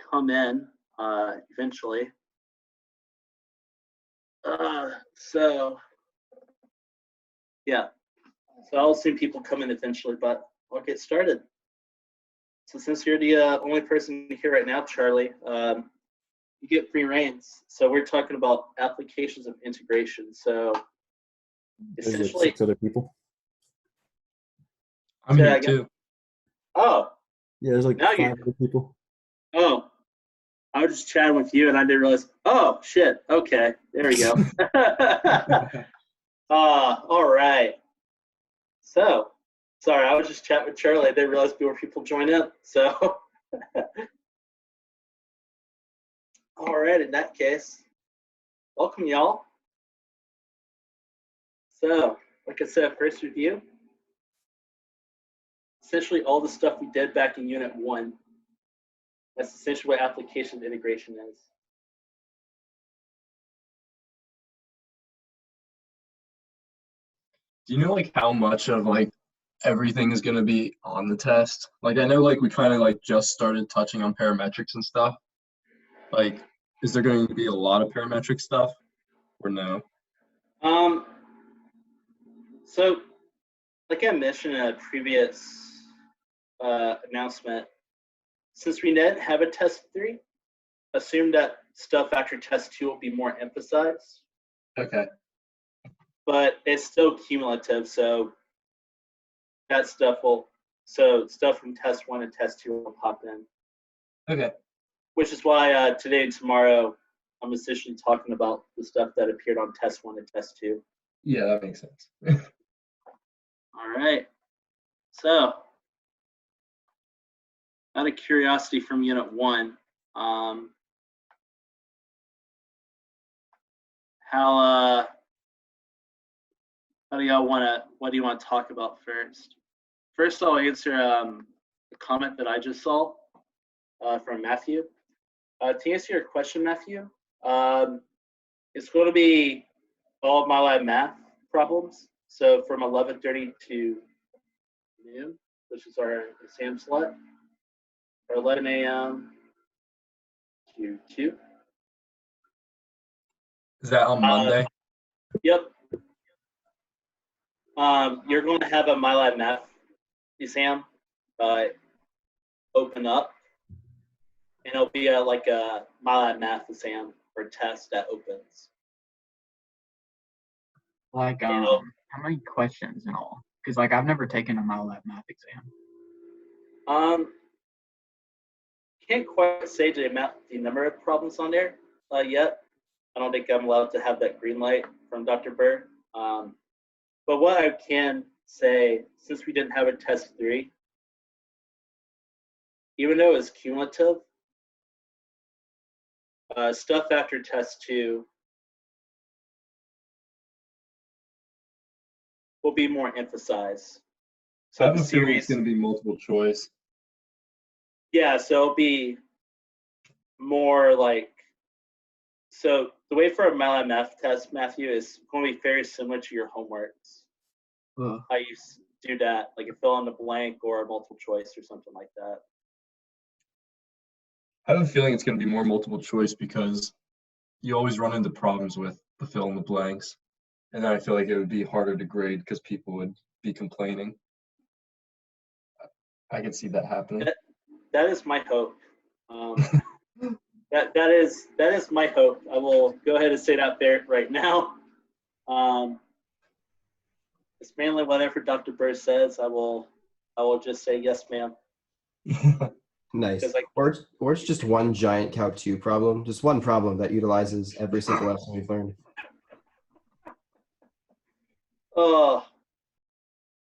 come in eventually. So yeah, so I'll see people come in eventually, but I'll get started. So since you're the only person here right now, Charlie, you get free reins. So we're talking about applications of integration. So There's like essentially, 6 other people. I'm Say here that again? too. oh, Yeah, there's like Now 5 you're- other people. oh, I was just chatting with you and I didn't realize, oh, shit. Okay, there we go. All right. So, sorry, I was just chatting with Charlie. I didn't realize more people join in. So, all right, in that case, welcome, y'all. So, like I said, first review. Essentially, all the stuff we did back in Unit 1. That's essentially what application integration is. Do you know like how much of like everything is going to be on the test? Like I know like we kind of like just started touching on parametrics and stuff. Like is there going to be a lot of parametric stuff or no? So, like I mentioned in a previous announcement, since we didn't have a test 3, assume that stuff after test 2 will be more emphasized, Okay. but it's still cumulative. So that stuff stuff from test 1 and test 2 will pop in. Okay. Which is why today and tomorrow I'm essentially talking about the stuff that appeared on test 1 and test 2. Yeah, that makes sense. All right. So, out of curiosity from Unit 1, what do you want to talk about first? First, I'll answer a comment that I just saw from Matthew. To answer your question, Matthew, it's going to be all of MyLab math problems. So from 11:30 to noon, which is our exam slot, or 11 a.m. to 2. Is that on Monday? Yep. You're going to have a MyLab math exam open up, and it'll be like a MyLab math exam or test that opens. Like, how many questions and all? Because, like, I've never taken a MyLab math exam. Can't quite say the number of problems on there yet. I don't think I'm allowed to have that green light from Dr. Burr. But what I can say, since we didn't have a test 3, even though it's cumulative, stuff after test 2 will be more emphasized. So I have the a feeling series, it's going to be multiple choice. yeah, so it'll be more like, so the way for a MyLab math test, Matthew, is going to be very similar to your homeworks. Ugh. How you do that, like a fill in the blank or a multiple choice or something like that. I have a feeling it's going to be more multiple choice because you always run into problems with the fill in the blanks. And then I feel like it would be harder to grade because people would be complaining. I can see that happening. That is my hope. That is my hope. I will go ahead and say that there right now. It's mainly whatever Dr. Burr says. I will just say yes, ma'am. Nice. 'Cause, like, Or it's just one giant Calc 2 problem, just one problem that utilizes every single lesson we've learned. Oh,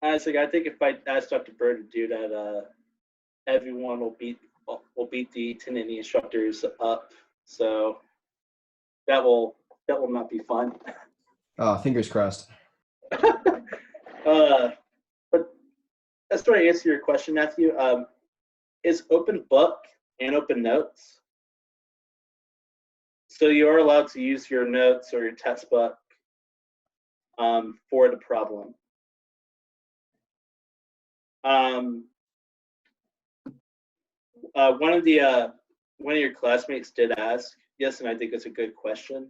honestly, I think if I ask Dr. Burr to do that, everyone will beat the attending instructors up. So that will not be fun. Fingers crossed. But that's to answer your question, Matthew. Is open book and open notes. So you are allowed to use your notes or your textbook for the problem. One of the one of your classmates did ask, yes, and I think it's a good question.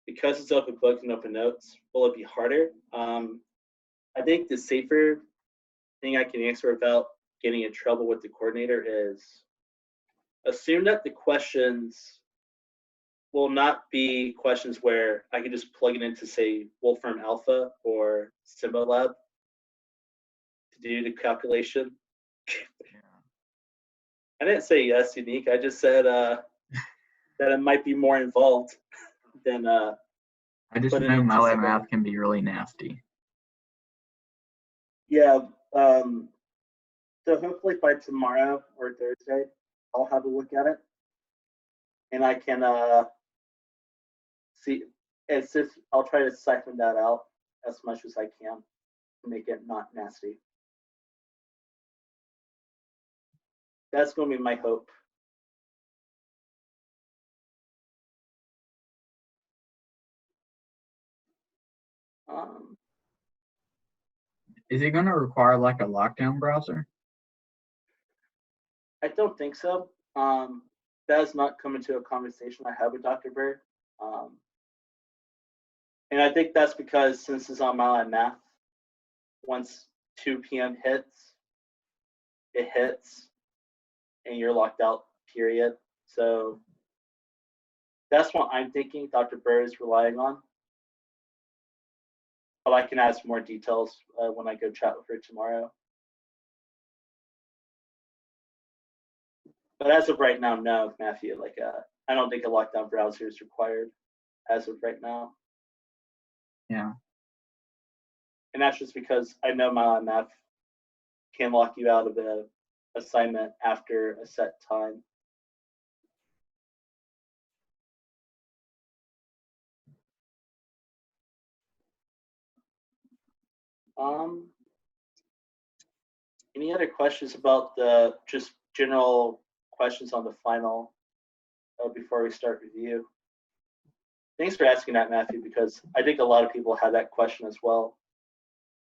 Because it's open book and open notes, will it be harder? I think the safer thing I can answer without getting in trouble with the coordinator is assume that the questions will not be questions where I can just plug it into, say, Wolfram Alpha or Symbolab to do the calculation. I didn't say yes, Unique. I just said that it might be more involved than I just put it know into MATLAB something. math can be really nasty. Yeah. So hopefully by tomorrow or Thursday, I'll have a look at it, and I can see. It's just I'll try to siphon that out as much as I can to make it not nasty. That's going to be my hope. Is it going to require like a lockdown browser? I don't think so. That has not come into a conversation I had with Dr. Bird. And I think that's because since it's on MATLAB Math, once 2 p.m. hits, it hits, and you're locked out, period. So that's what I'm thinking Dr. Bird is relying on. But I can add some more details when I go chat with her tomorrow. But as of right now, no, Matthew. Like, I don't think a lockdown browser is required as of right now. Yeah. And that's just because I know MATLAB Math can lock you out of an assignment after a set time. Any other questions about the just general questions on the final before we start review? Thanks for asking that, Matthew, because I think a lot of people have that question as well.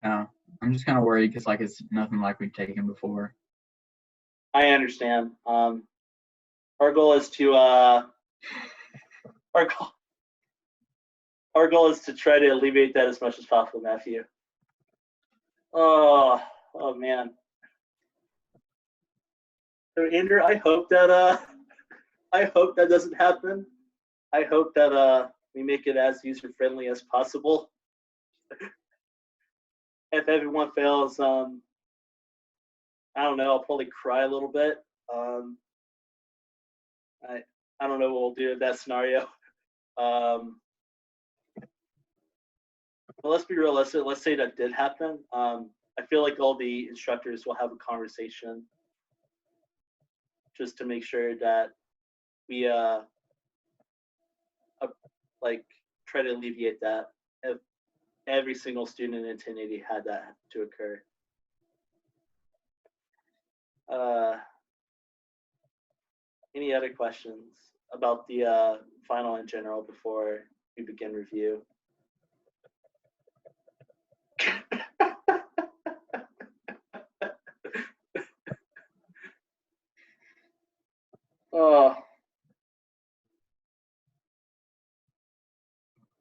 No, I'm just kind of worried because like it's nothing like we've taken before. I understand. Our goal is to our goal is to try to alleviate that as much as possible, Matthew. Oh man. So Andrew, I hope that doesn't happen. I hope that we make it as user friendly as possible. If everyone fails, I don't know. I'll probably cry a little bit. I don't know what we'll do in that scenario. But let's be realistic. Let's say that did happen. I feel like all the instructors will have a conversation just to make sure that we like try to alleviate that if every single student in 1080 had that to occur. Any other questions about the final in general before we begin review? Oh.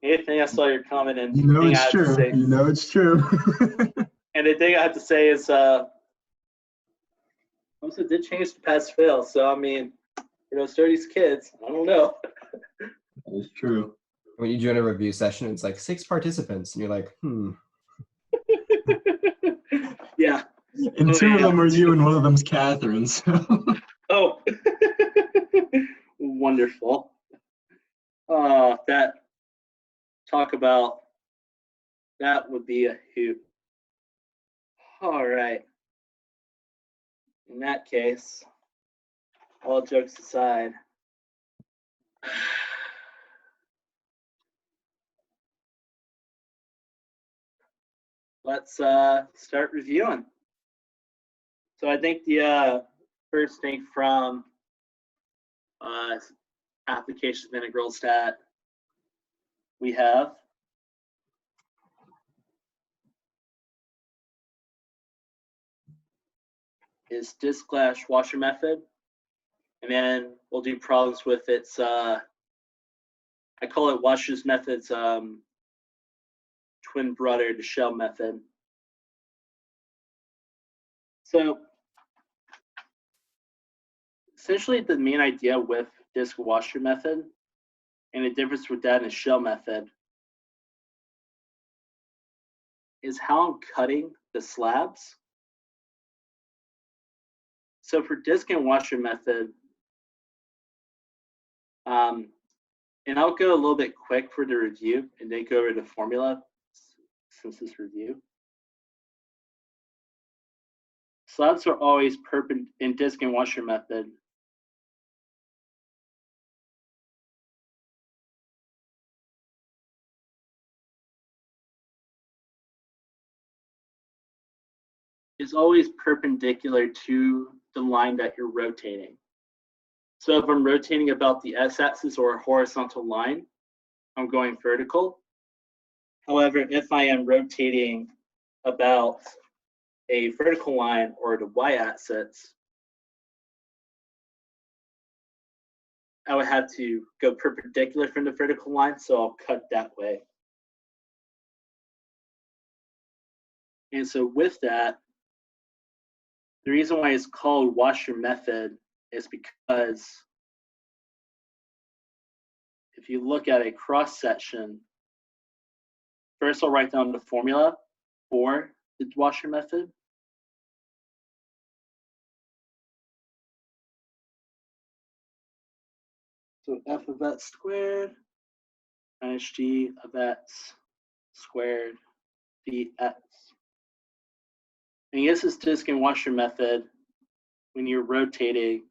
Anything I saw your comment and You know thing I it's have to true. say. You know it's true. And the thing I have to say is also did change to pass fail. So I mean, start these kids. I don't know. It's true. When you join a review session, it's like 6 participants, and you're like, Yeah. And Oh, 2 of yeah. them are you, and one of them's Catherine. So. Oh. Wonderful. That talk about that would be a hoot. All right. In that case, all jokes aside, let's start reviewing. So I think the first thing from application of integral stat we have is disk/washer method. And then we'll do problems with its, I call it Wash's method's twin brother, the shell method. So essentially the main idea with disk washer method and the difference with that and the shell method is how I'm cutting the slabs. So for disk and washer method, and I'll go a little bit quick for the review and then go over the formula since this review. Slabs are always perpendicular in disk and washer method. Is always perpendicular to the line that you're rotating. So if I'm rotating about the x-axis or a horizontal line, I'm going vertical. However, if I am rotating about a vertical line or the y-axis, I would have to go perpendicular from the vertical line, so I'll cut that way. And so with that, the reason why it's called washer method is because if you look at a cross section, first I'll write down the formula for the washer method. So f of x squared minus g of x squared dx. And this is disk and washer method when you're rotating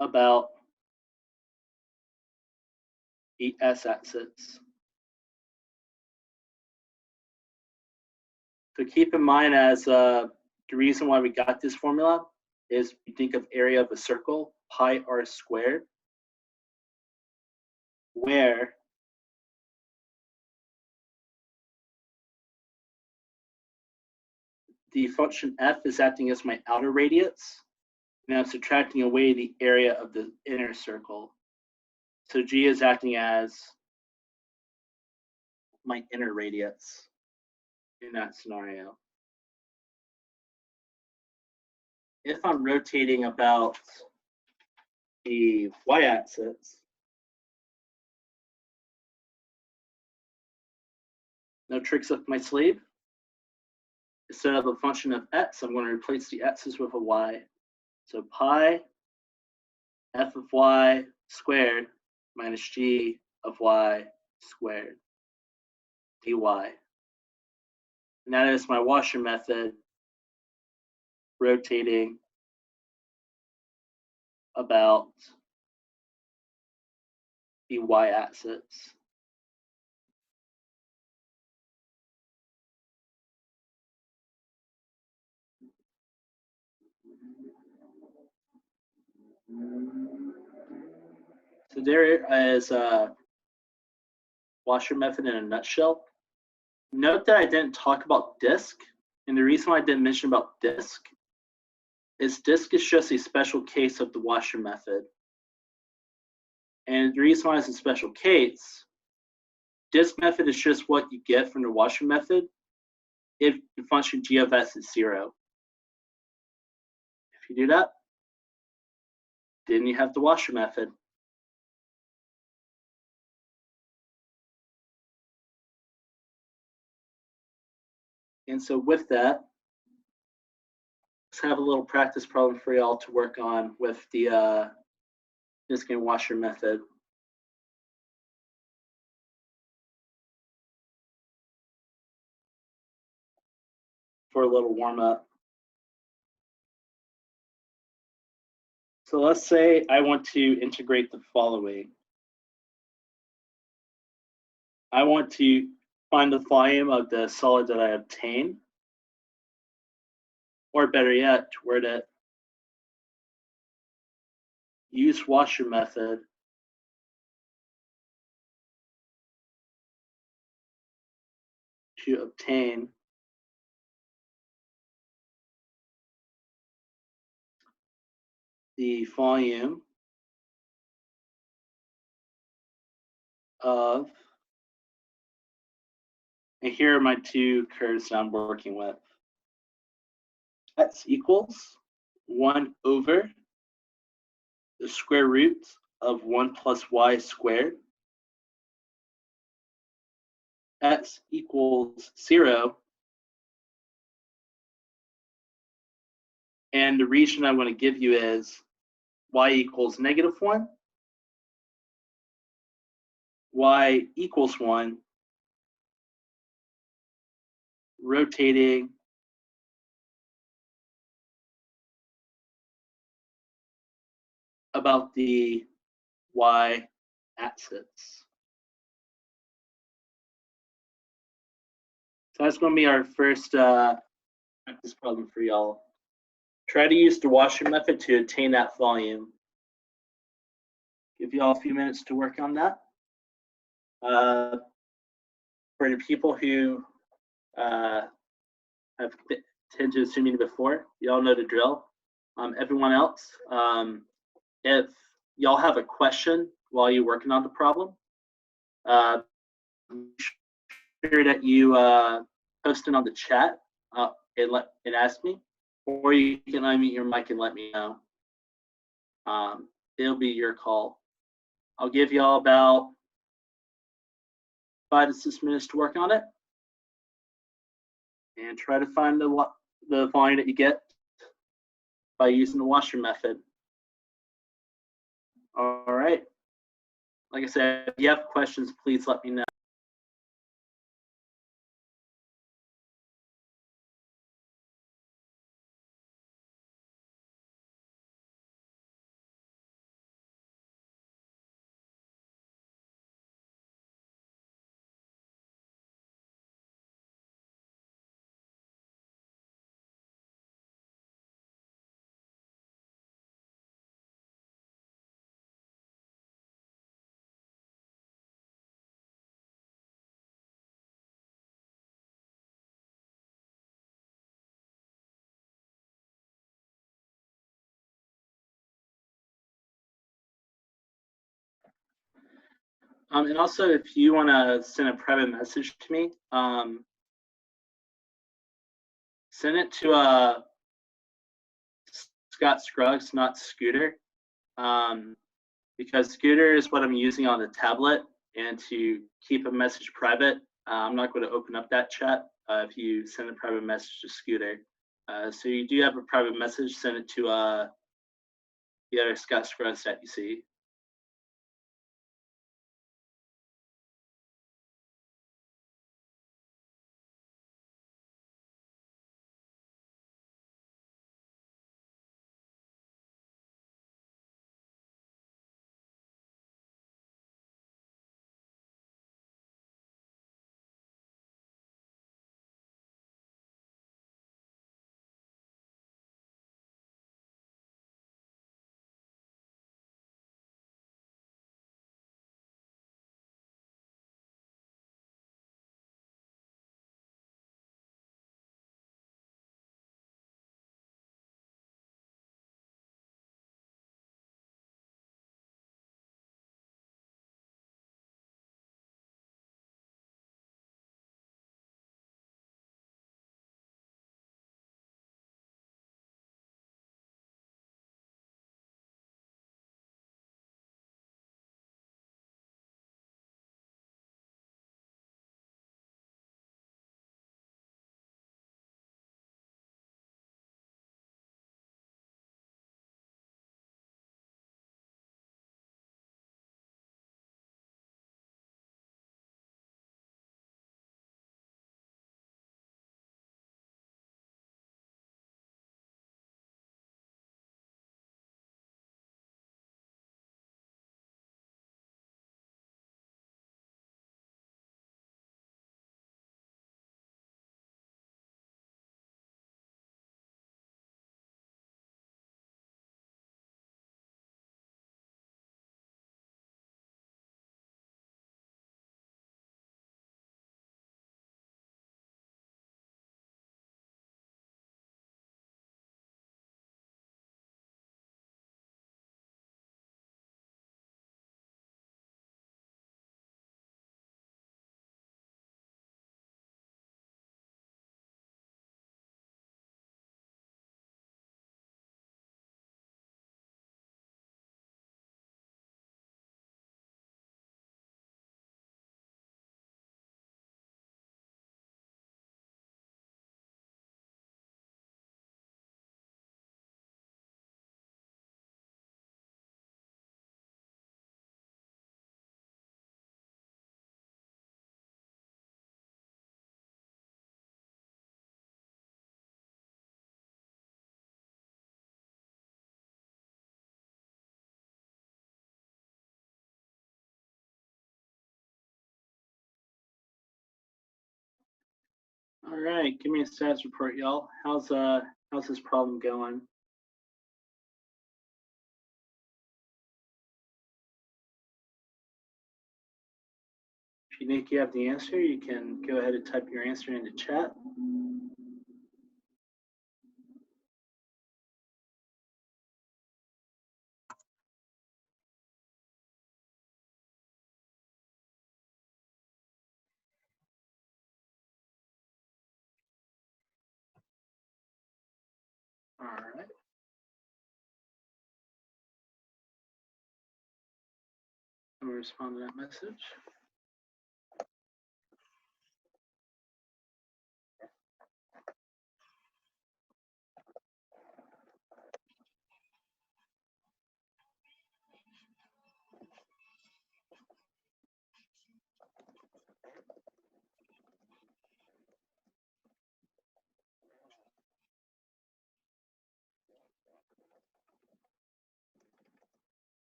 about the s-axis. So keep in mind as the reason why we got this formula is we think of area of a circle, pi r squared, where the function f is acting as my outer radius, and I'm subtracting away the area of the inner circle. So g is acting as my inner radius in that scenario. If I'm rotating about the y-axis, no tricks up my sleeve. Instead of a function of x, I'm going to replace the x's with a y. So pi f of y squared minus g of y squared dy. And that is my washer method rotating about the y-axis. So there is a washer method in a nutshell. Note that I didn't talk about disk, and the reason why I didn't mention about disk is just a special case of the washer method. And the reason why it's a special case, disk method is just what you get from the washer method if the function g of s is 0. If you do that, then you have the washer method. And so with that, let's have a little practice problem for y'all to work on with the disk and washer method. For a little warm up. So let's say I want to integrate the following. I want to find the volume of the solid that I obtain, or better yet, to word it, use washer method to obtain the volume of, and here are my two curves that I'm working with. X equals 1 over the square root of 1 plus y squared. X equals 0. And the region I want to give you is y equals -1, y equals 1, rotating about the y-axis. So that's going to be our first practice problem for y'all. Try to use the washer method to attain that volume. Give y'all a few minutes to work on that. For the people who have tended to assuming before, y'all know the drill. Everyone else, if y'all have a question while you're working on the problem, make sure that you post it on the chat and ask me, or you can unmute your mic and let me know. It'll be your call. I'll give y'all about 5 to 6 minutes to work on it, and try to find the volume that you get by using the washer method. All right. Like I said, if you have questions, please let me know. And also, if you want to send a private message to me, send it to Scott Scruggs, not Scooter, because Scooter is what I'm using on the tablet, and to keep a message private, I'm not going to open up that chat if you send a private message to Scooter. So you do have a private message, send it to the other Scott Scruggs that you see. All right, give me a status report, y'all. How's this problem going? If you think you have the answer, you can go ahead and type your answer into chat. All right. I'm gonna respond to that message.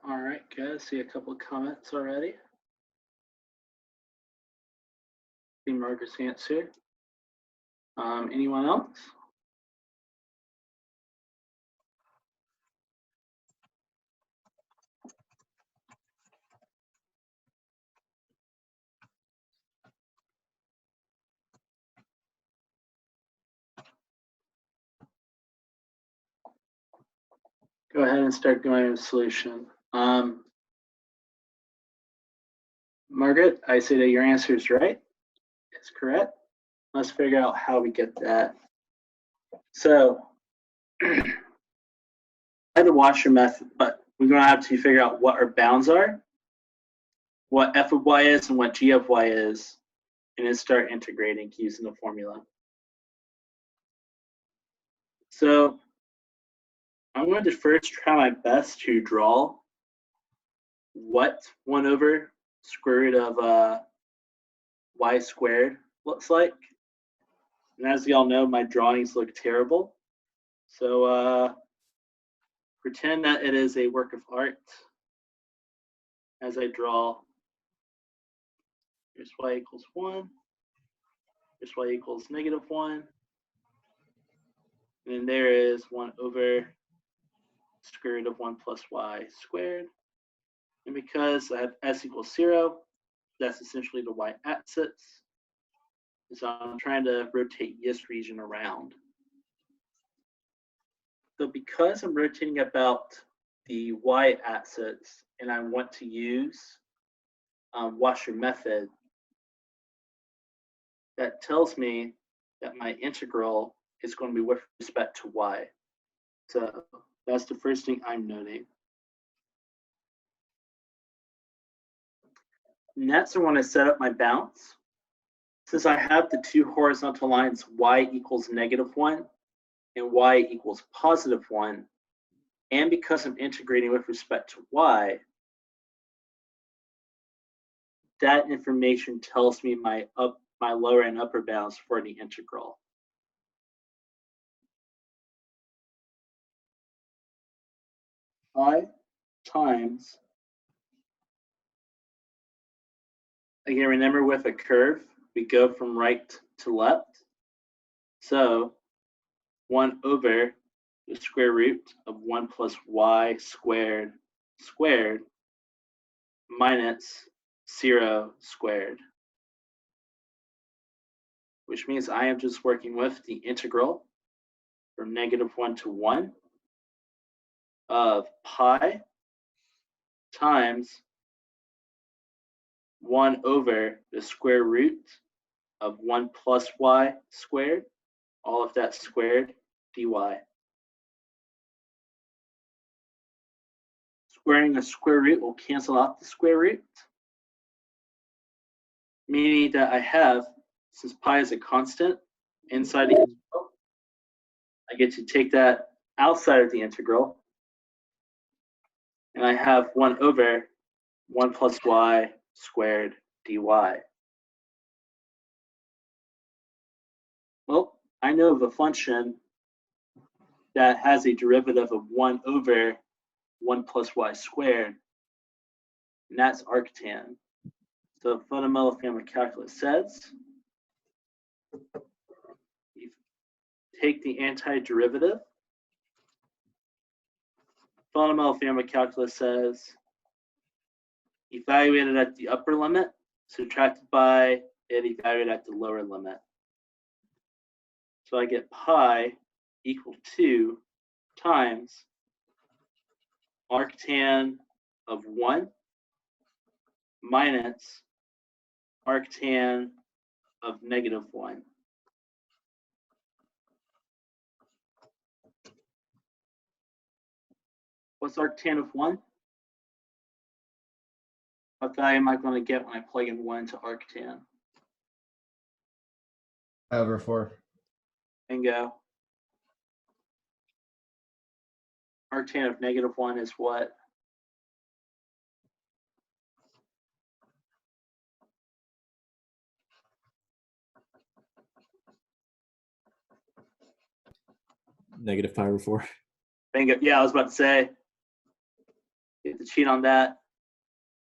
All right, guys, see a couple of comments already. See Marcus answer. Anyone else? Go ahead and start going to the solution. Margaret, I say that your answer is right. It's correct. Let's figure out how we get that. So, I had the washer method, but we're going to have to figure out what our bounds are, what f of y is, and what g of y is, and then start integrating using the formula. So, I'm going to first try my best to draw what 1 over square root of y squared looks like. And as y'all know, my drawings look terrible. So pretend that it is a work of art as I draw. Here's y equals 1. Here's y equals -1. And then there is 1 over square root of 1 plus y squared. And because I have s equals 0, that's essentially the y-axis. So I'm trying to rotate this region around. So because I'm rotating about the y-axis and I want to use washer method, that tells me that my integral is going to be with respect to y. So that's the first thing I'm noting. Next, I want to set up my bounds. Since I have the two horizontal lines y equals -1 and y equals +1, and because I'm integrating with respect to y, that information tells me my lower and upper bounds for the integral. I times, again, remember with a curve, we go from right to left. So 1 over the square root of 1 plus y squared minus 0 squared. Which means I am just working with the integral from -1 to 1 of pi times 1 over the square root of 1 plus y squared, all of that squared, dy. Squaring a square root will cancel out the square root, meaning that I have, since pi is a constant inside the integral, I get to take that outside of the integral, and I have 1 over 1 plus y squared dy. Well, I know the function that has a derivative of 1 over 1 plus y squared, and that's arctan. So fundamental family calculus says, you take the antiderivative. Fundamental family calculus says, evaluated at the upper limit, subtracted by it evaluated at the lower limit. So I get pi equal to times arctan of 1 minus arctan of -1. What's arctan of 1? What value am I going to get when I plug in 1 to arctan? Pi over 4. Bingo. Arctan of -1 is what? Negative pi over 4. Bingo. Yeah, I was about to say. Get the cheat on that.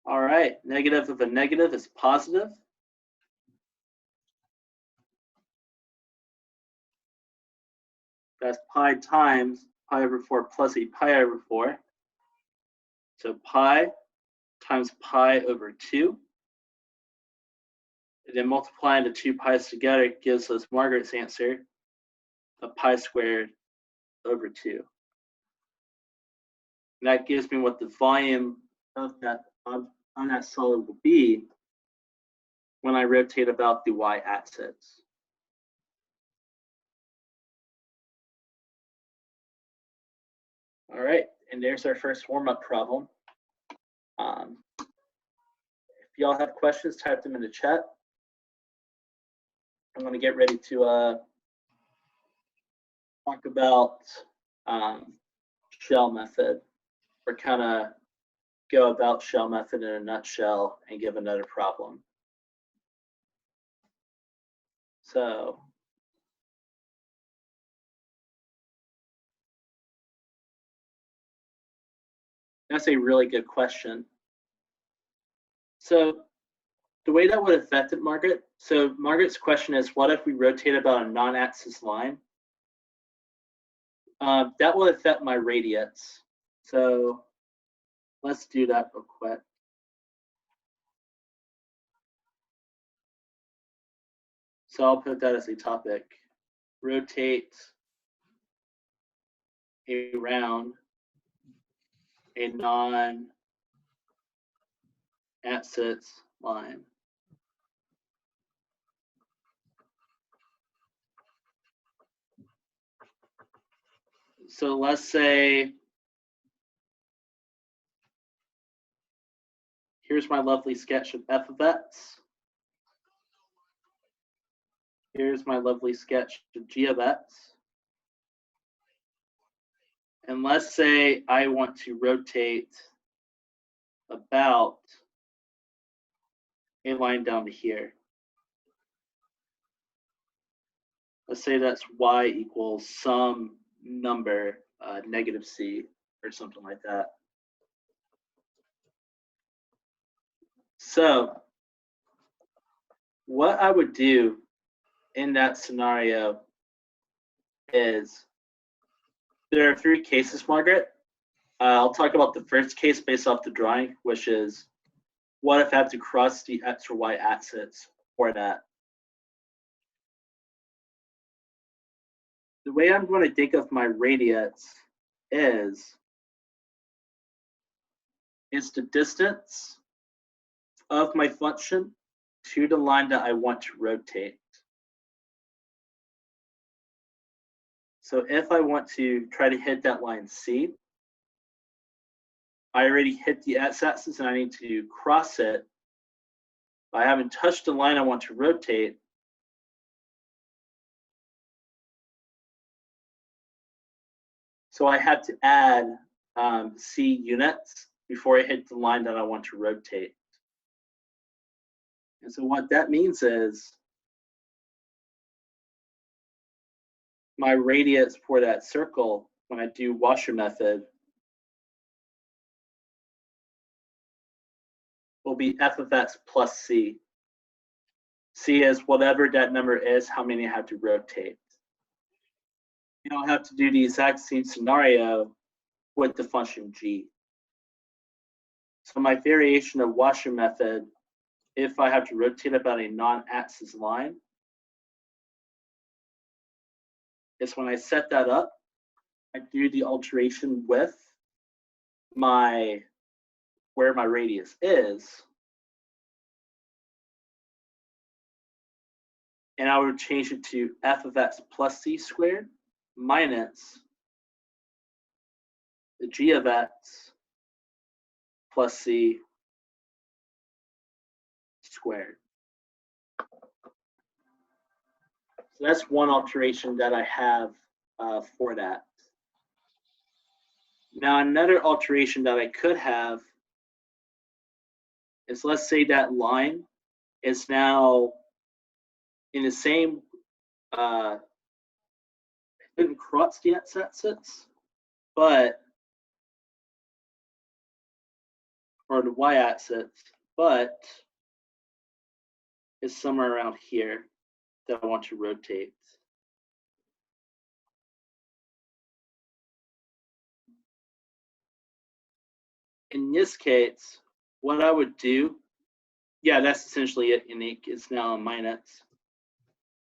All right. Negative of a negative is positive. That's pi times pi over 4 plus a pi over 4. So pi times pi over 2. And then multiplying the 2 pi's together gives us Margaret's answer of pi squared over 2. And that gives me what the volume of that on that solid will be when I rotate about the y-axis. All right, and there's our first warm-up problem. If y'all have questions, type them in the chat. I'm going to get ready to talk about shell method, or kind of go about shell method in a nutshell and give another problem. So that's a really good question. So the way that would affect it, Margaret, so Margaret's question is, what if we rotate about a non-axis line? That will affect my radius. So let's do that real quick. So I'll put that as a topic. Rotate around a non-axis line. So let's say, here's my lovely sketch of f of x. Here's my lovely sketch of g of x. And let's say I want to rotate about a line down to here. Let's say that's y equals some number, -c, or something like that. So what I would do in that scenario is, there are 3 cases, Margaret. I'll talk about the first case based off the drawing, which is, what if I have to cross the x or y axis for that? The way I'm going to think of my radius is, it's the distance of my function to the line that I want to rotate. So if I want to try to hit that line C, I already hit the x-axis and I need to cross it. I haven't touched the line I want to rotate. So I have to add C units before I hit the line that I want to rotate. And so what that means is, my radius for that circle when I do washer method will be f of x plus c. C is whatever that number is, how many I have to rotate. You don't have to do the exact same scenario with the function g. So my variation of washer method, if I have to rotate about a non-axis line, is when I set that up, I do the alteration with my where my radius is, and I would change it to f of x plus c squared minus the g of x plus c squared. So that's one alteration that I have for that. Now another alteration that I could have is, let's say that line is now in the same x-axis, but or the y-axis, but is somewhere around here that I want to rotate. In this case, what I would do, yeah, that's essentially it. Unique is now a minus.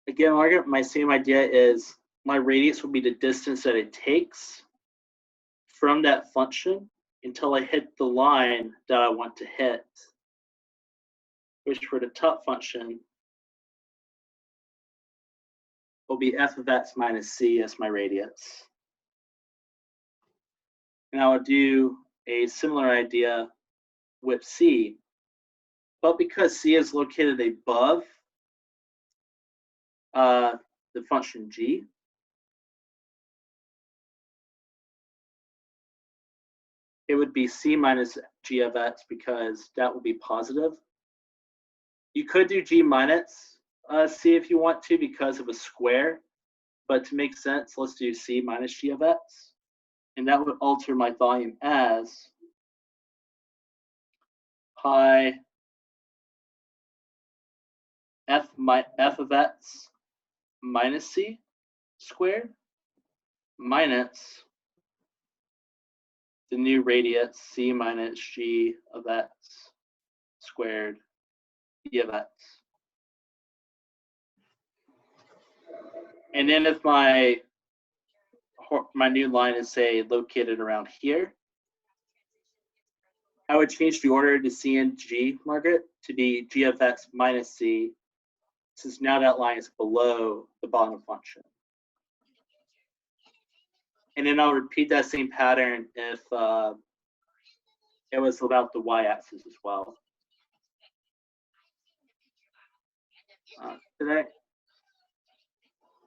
Again, my same idea is my radius will be the distance that it takes from that function until I hit the line that I want to hit, which for the top function will be f of x minus c as my radius. And I would do a similar idea with c, but because c is located above the function g, it would be c minus g of x because that will be positive. You could do g minus c if you want to because of a square, but to make sense, let's do c minus g of x. And that would alter my volume as pi f of x minus c squared minus the new radius c minus g of x squared e of x. And then if my new line is, say, located around here, I would change the order to c and g, Margaret, to be g of x minus c, since now that line is below the bottom function. And then I'll repeat that same pattern if it was about the y-axis as well.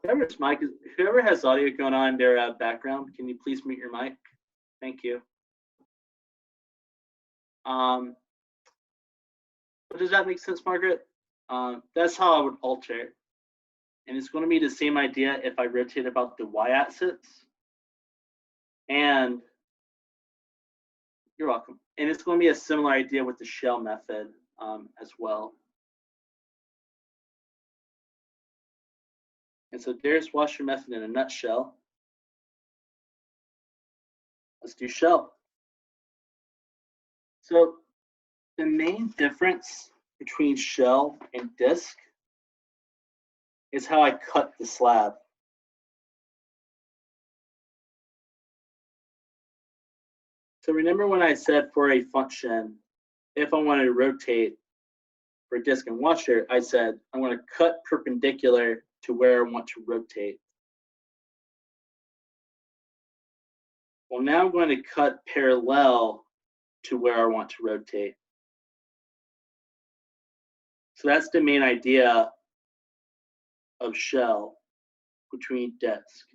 Whoever has audio going on in their background, can you please mute your mic? Thank you. Does that make sense, Margaret? That's how I would alter. And it's going to be the same idea if I rotate about the y-axis. And you're welcome. And it's going to be a similar idea with the shell method as well. And so there's washer method in a nutshell. Let's do shell. So the main difference between shell and disc is how I cut the slab. So remember when I said for a function, if I wanted to rotate for disc and washer, I said I'm going to cut perpendicular to where I want to rotate. Well, now I'm going to cut parallel to where I want to rotate. So that's the main idea of shell between disc.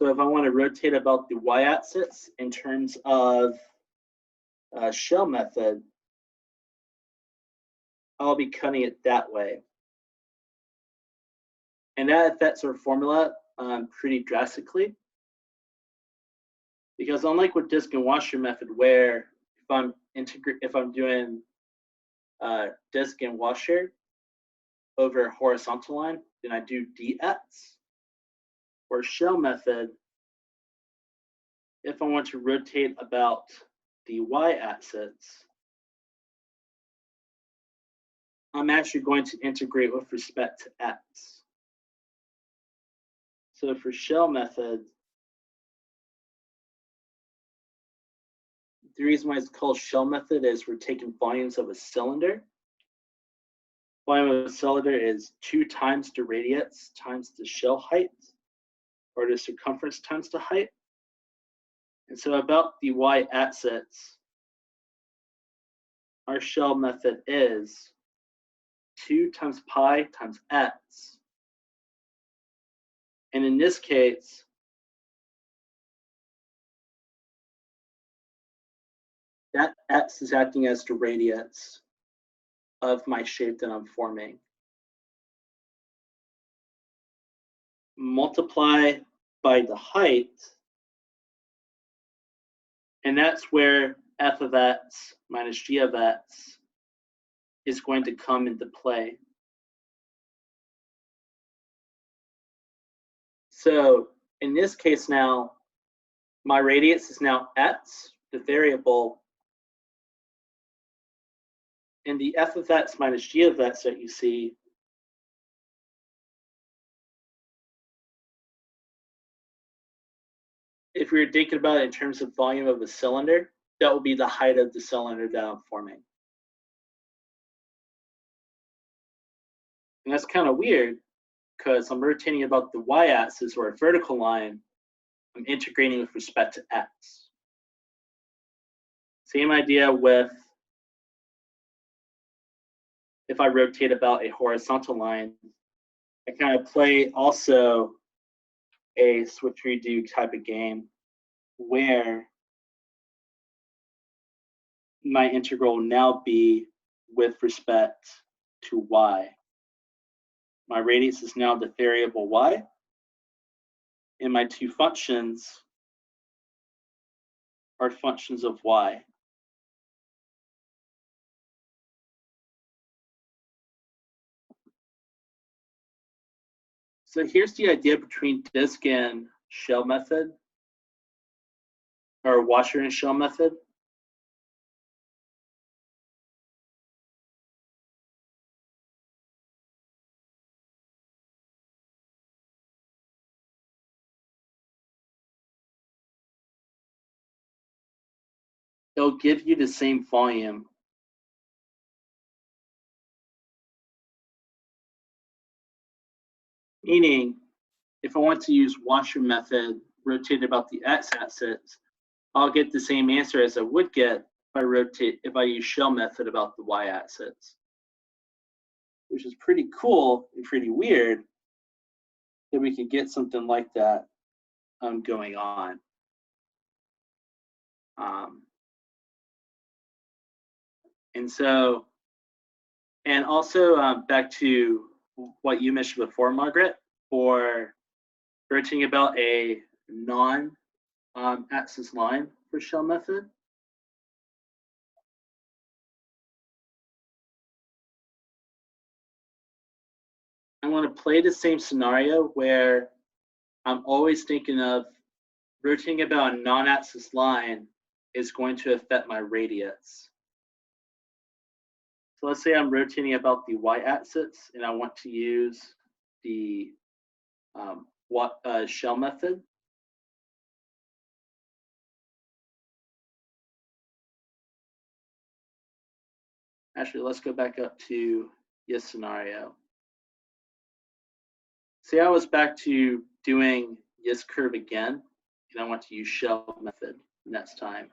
So if I want to rotate about the y-axis in terms of shell method, I'll be cutting it that way. And that affects our formula pretty drastically. Because unlike with disk and washer method, where if I'm doing disk and washer over a horizontal line, then I do dx. Or shell method, if I want to rotate about the y-axis, I'm actually going to integrate with respect to x. So for shell method, the reason why it's called shell method is we're taking volumes of a cylinder. Volume of a cylinder is 2 times the radius times the shell height, or the circumference times the height. And so about the y-axis, our shell method is 2 times pi times x. And in this case, that x is acting as the radius of my shape that I'm forming. Multiply by the height, and that's where f of x minus g of x is going to come into play. So in this case now, my radius is now x, the variable, and the f of x minus g of x that you see if we were thinking about it in terms of volume of a cylinder, that will be the height of the cylinder that I'm forming. And that's kind of weird because I'm rotating about the y-axis or a vertical line. I'm integrating with respect to x. Same idea with if I rotate about a horizontal line, I kind of play also a switch redo type of game where my integral will now be with respect to y. My radius is now the variable y, and my two functions are functions of y. So here's the idea between disk and shell method, or washer and shell method. It'll give you the same volume. Meaning, if I want to use washer method rotated about the x-axis, I'll get the same answer as I would get if I use shell method about the y-axis, which is pretty cool and pretty weird that we could get something like that going on. And also back to what you mentioned before, Margaret, for rotating about a non-axis line for shell method. I want to play the same scenario where I'm always thinking of rotating about a non-axis line is going to affect my radius. So let's say I'm rotating about the y-axis and I want to use the shell method. Actually, let's go back up to this scenario. Say I was back to doing this curve again, and I want to use shell method next time.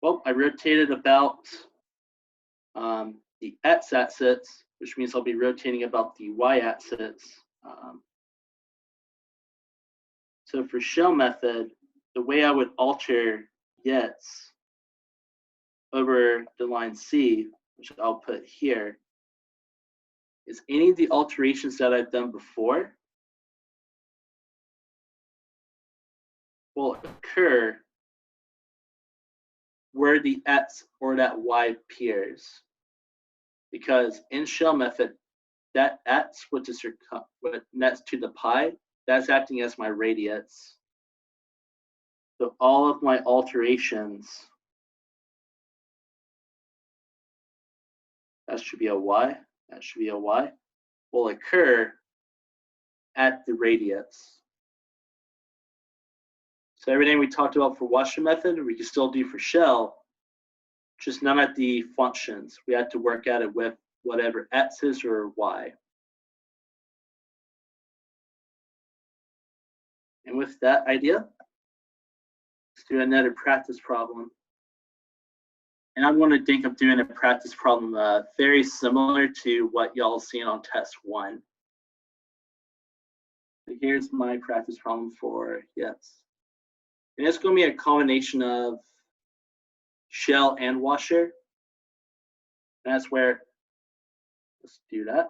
Well, I rotated about the x-axis, which means I'll be rotating about the y-axis. So for shell method, the way I would alter yets over the line C, which I'll put here, is any of the alterations that I've done before will occur where the x or that y appears. Because in shell method, that x, which is what nets to the pi, that's acting as my radius. So all of my alterations, that should be a y, that should be a y, will occur at the radius. So everything we talked about for Washer method, we can still do for shell, just none at the functions. We had to work at it with whatever x is or y. And with that idea, let's do another practice problem. And I'm going to think of doing a practice problem very similar to what y'all seen on test 1. So here's my practice problem for yes. And it's going to be a combination of shell and washer. And that's where, let's do that.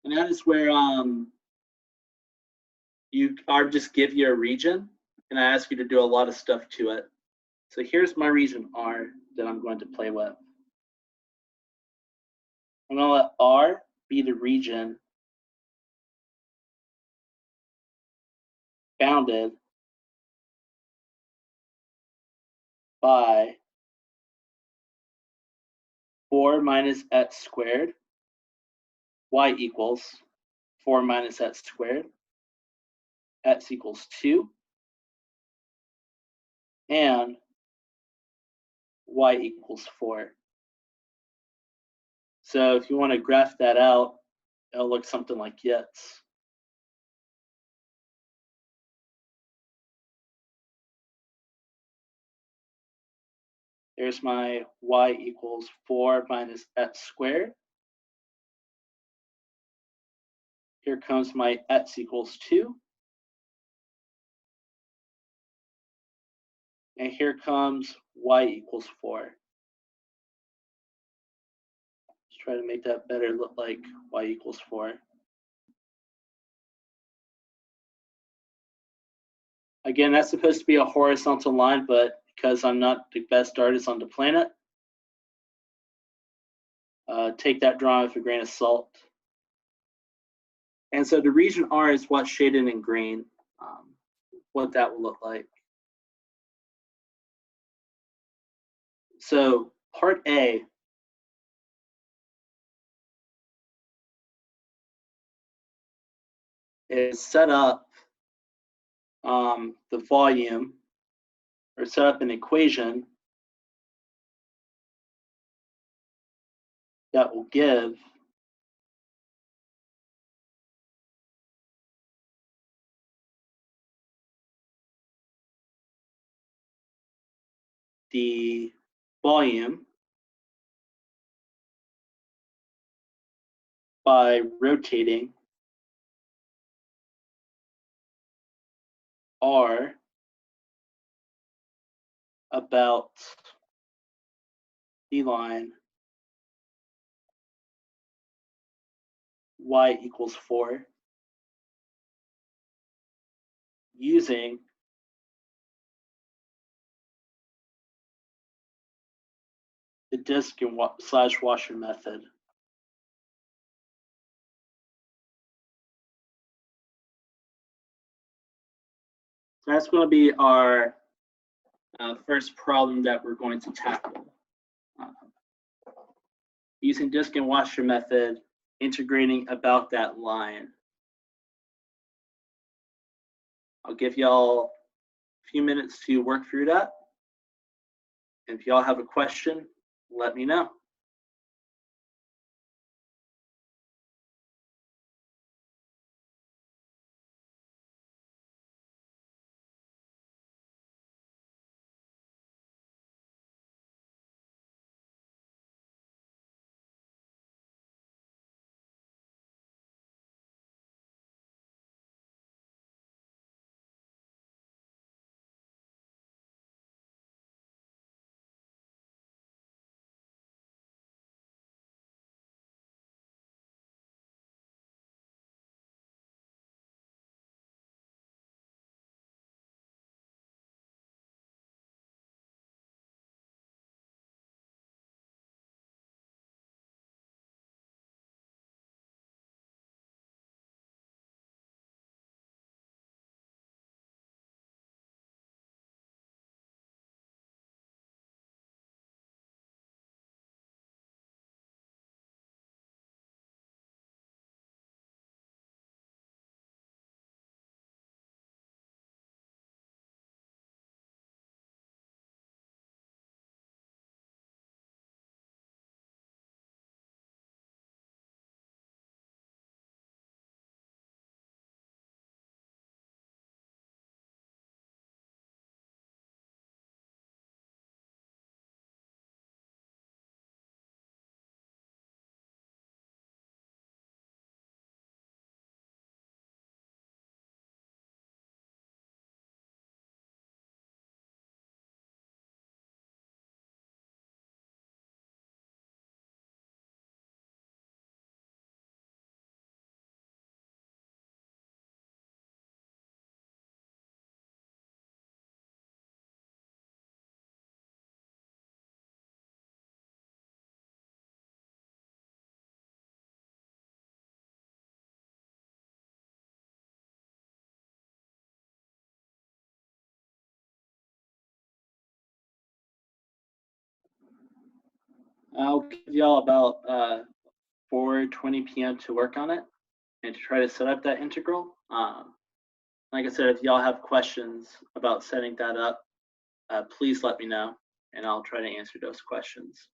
And that is where I just give you a region and I ask you to do a lot of stuff to it. So here's my region R that I'm going to play with. I'm going to let R be the region bounded by 4 minus x squared, y equals 4 minus x squared, x equals 2, and y equals 4. So if you want to graph that out, it'll look something like this. There's my y equals 4 minus x squared. Here comes my x equals 2. And here comes y equals 4. Let's try to make that better look like y equals 4. Again, that's supposed to be a horizontal line, but because I'm not the best artist on the planet, take that drawing with a grain of salt. And so the region R is what's shaded in green, what that will look like. So part A is set up the volume, or set up an equation that will give the volume by rotating R about the line y equals 4 using the disk and slash washer method. So that's going to be our first problem that we're going to tackle. Using disk and washer method, integrating about that line. I'll give y'all a few minutes to work through that. And if y'all have a question, let me know. I'll give y'all about 4:20 p.m. to work on it and to try to set up that integral. Like I said, if y'all have questions about setting that up, please let me know, and I'll try to answer those questions.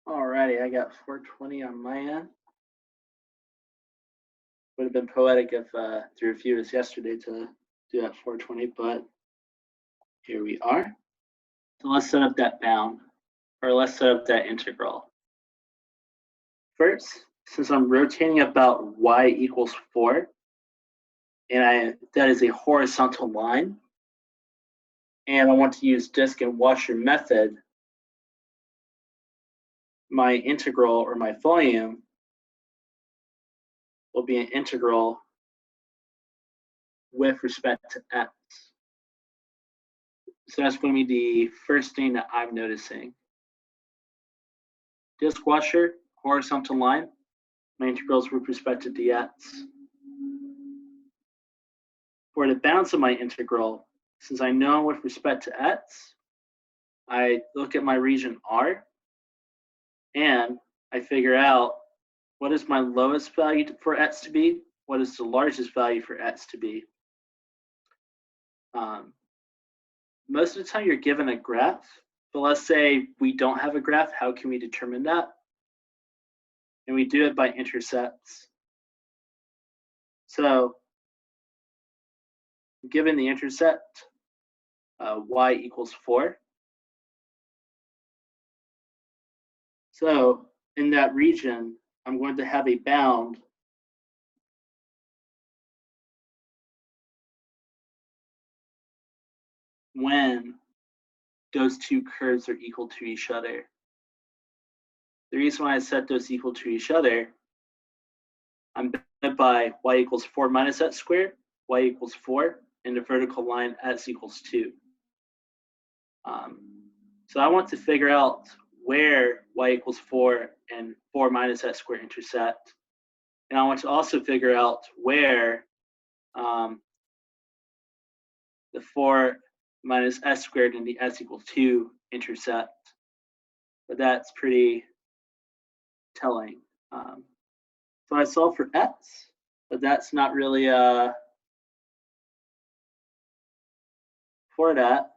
Alrighty, I got 4:20 on my end. Would have been poetic if to refute us yesterday to do that 4:20, but here we are. So let's set up that bound, or let's set up that integral. First, since I'm rotating about y equals 4, and that is a horizontal line, and I want to use disk and washer method, my integral or my volume will be an integral with respect to x. So that's going to be the first thing that I'm noticing. Disk washer, horizontal line, my integrals with respect to dx. For the bounds of my integral, since I know with respect to x, I look at my region R, and I figure out what is my lowest value for x to be, what is the largest value for x to be. Most of the time you're given a graph, but let's say we don't have a graph, how can we determine that? And we do it by intercepts. So given the intercept, y equals 4. So in that region, I'm going to have a bound when those two curves are equal to each other. The reason why I set those equal to each other, I'm bounded by y equals 4 minus x squared, y equals 4, and the vertical line x equals 2. So I want to figure out where y equals 4 and 4 minus x squared intersect. And I want to also figure out where the 4 minus s squared and the s equals 2 intersect. But that's pretty telling. So I solve for x, but that's not really for that,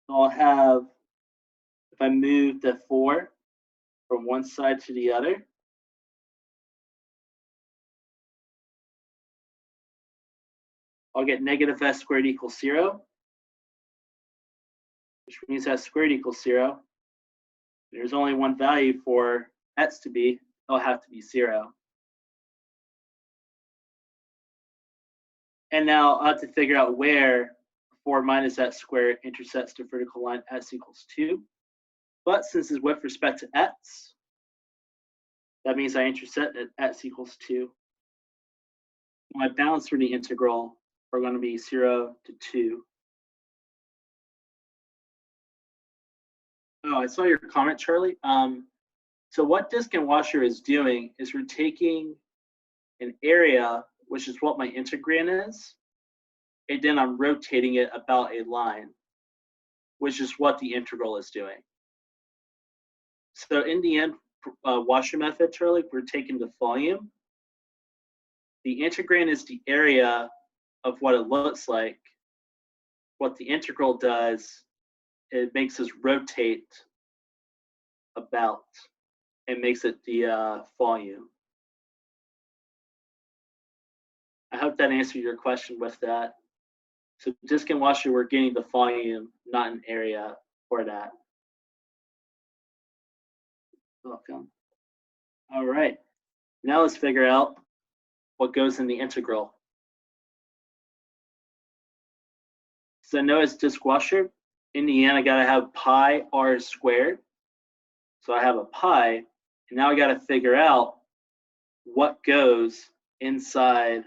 I'll have, if I move the 4 from one side to the other, I'll get negative s squared equals 0, which means s squared equals 0. There's only one value for x to be, it'll have to be 0. And now I'll have to figure out where 4 minus x squared intersects the vertical line x equals 2. But since it's with respect to x, that means I intersect at x equals 2. My bounds for the integral are going to be 0 to 2. Oh, I saw your comment, Charlie. So what disk and washer is doing is we're taking an area, which is what my integrand is, and then I'm rotating it about a line, which is what the integral is doing. So in the end, washer method, Charlie, we're taking the volume. The integrand is the area of what it looks like. What the integral does, it makes us rotate about. It makes it the volume. I hope that answered your question with that. So disk and washer, we're getting the volume, not an area for that. Welcome. All right. Now let's figure out what goes in the integral. So notice disk washer. In the end, I gotta have pi r squared. So I have a pi, and now I gotta figure out what goes inside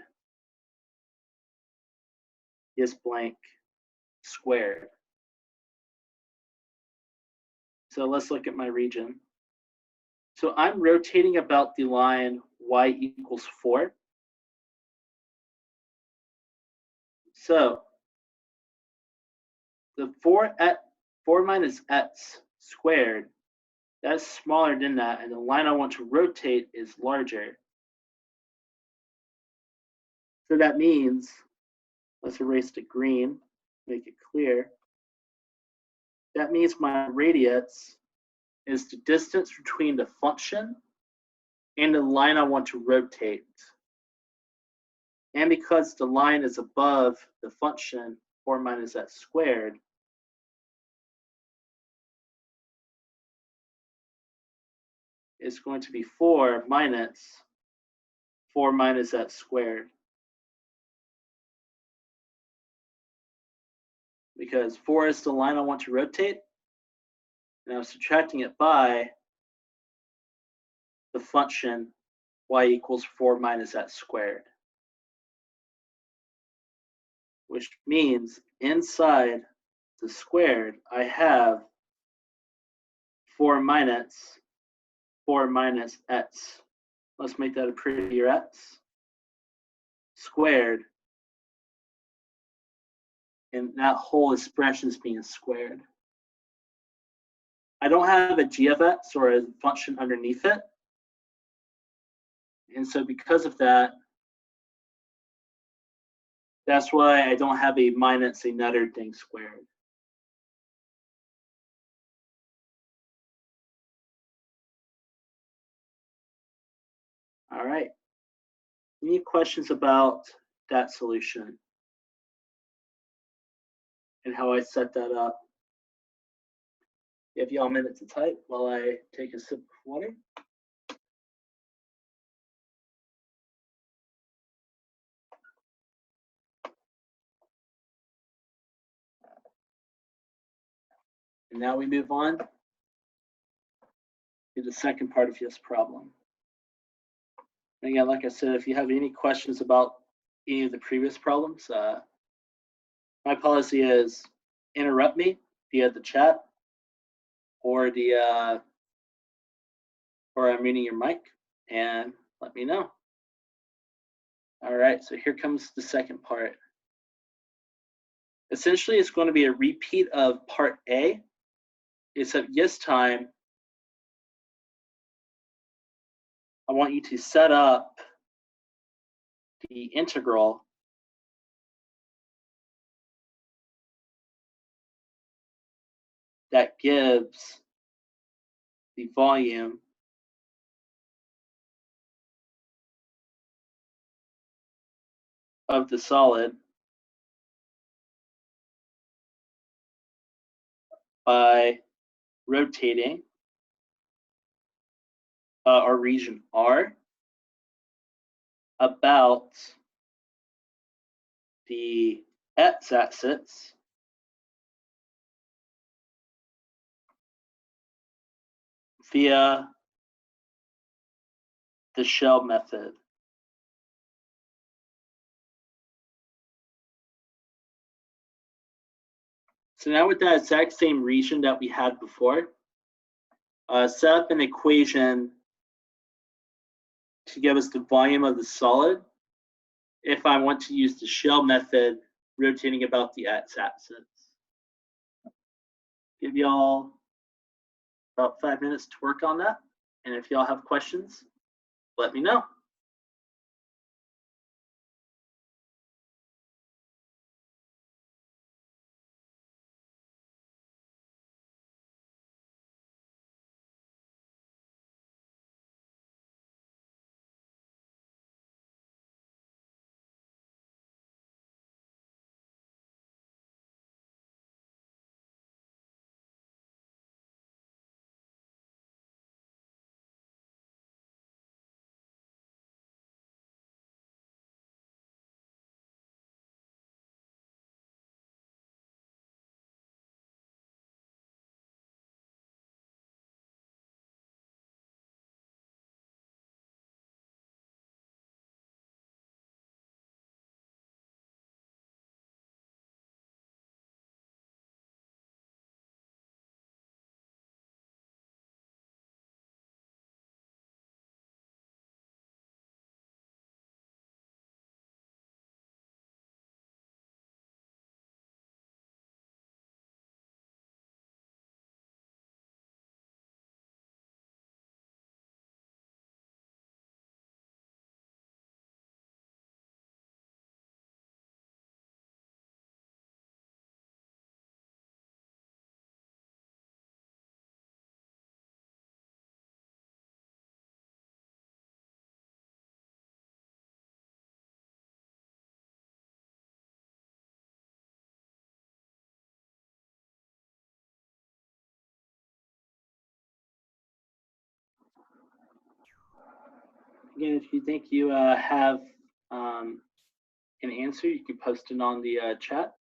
this blank squared. So let's look at my region. So I'm rotating about the line y equals 4. So the 4 minus x squared, that's smaller than that, and the line I want to rotate is larger. So that means, let's erase the green, make it clear. That means my radius is the distance between the function and the line I want to rotate. And because the line is above the function 4 minus x squared, it's going to be 4 minus x squared. Because 4 is the line I want to rotate, and I'm subtracting it by the function y equals 4 minus x squared. Which means inside the squared, I have 4 minus x. Let's make that a prettier x squared. And that whole expression is being squared. I don't have a g of x or a function underneath it. And so because of that, that's why I don't have a minus another thing squared. All right. Any questions about that solution and how I set that up? Give y'all a minute to type while I take a sip of water. And now we move on to the second part of this problem. And again, like I said, if you have any questions about any of the previous problems, my policy is interrupt me via the chat or or I'm muting your mic and let me know. All right, so here comes the second part. Essentially, it's going to be a repeat of part A, except this time, I want you to set up the integral that gives the volume of the solid by rotating our region R about the x-axis via the shell method. So now with that exact same region that we had before, set up an equation to give us the volume of the solid if I want to use the shell method rotating about the x-axis. Give y'all about 5 minutes to work on that. And if y'all have questions, let me know. Again, if you think you have an answer, you can post it on the chat.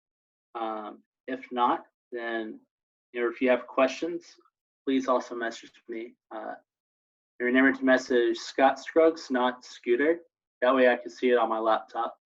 If not, then if you have questions, please also message me. Remember to message Scott Scruggs, not Scooter. That way I can see it on my laptop.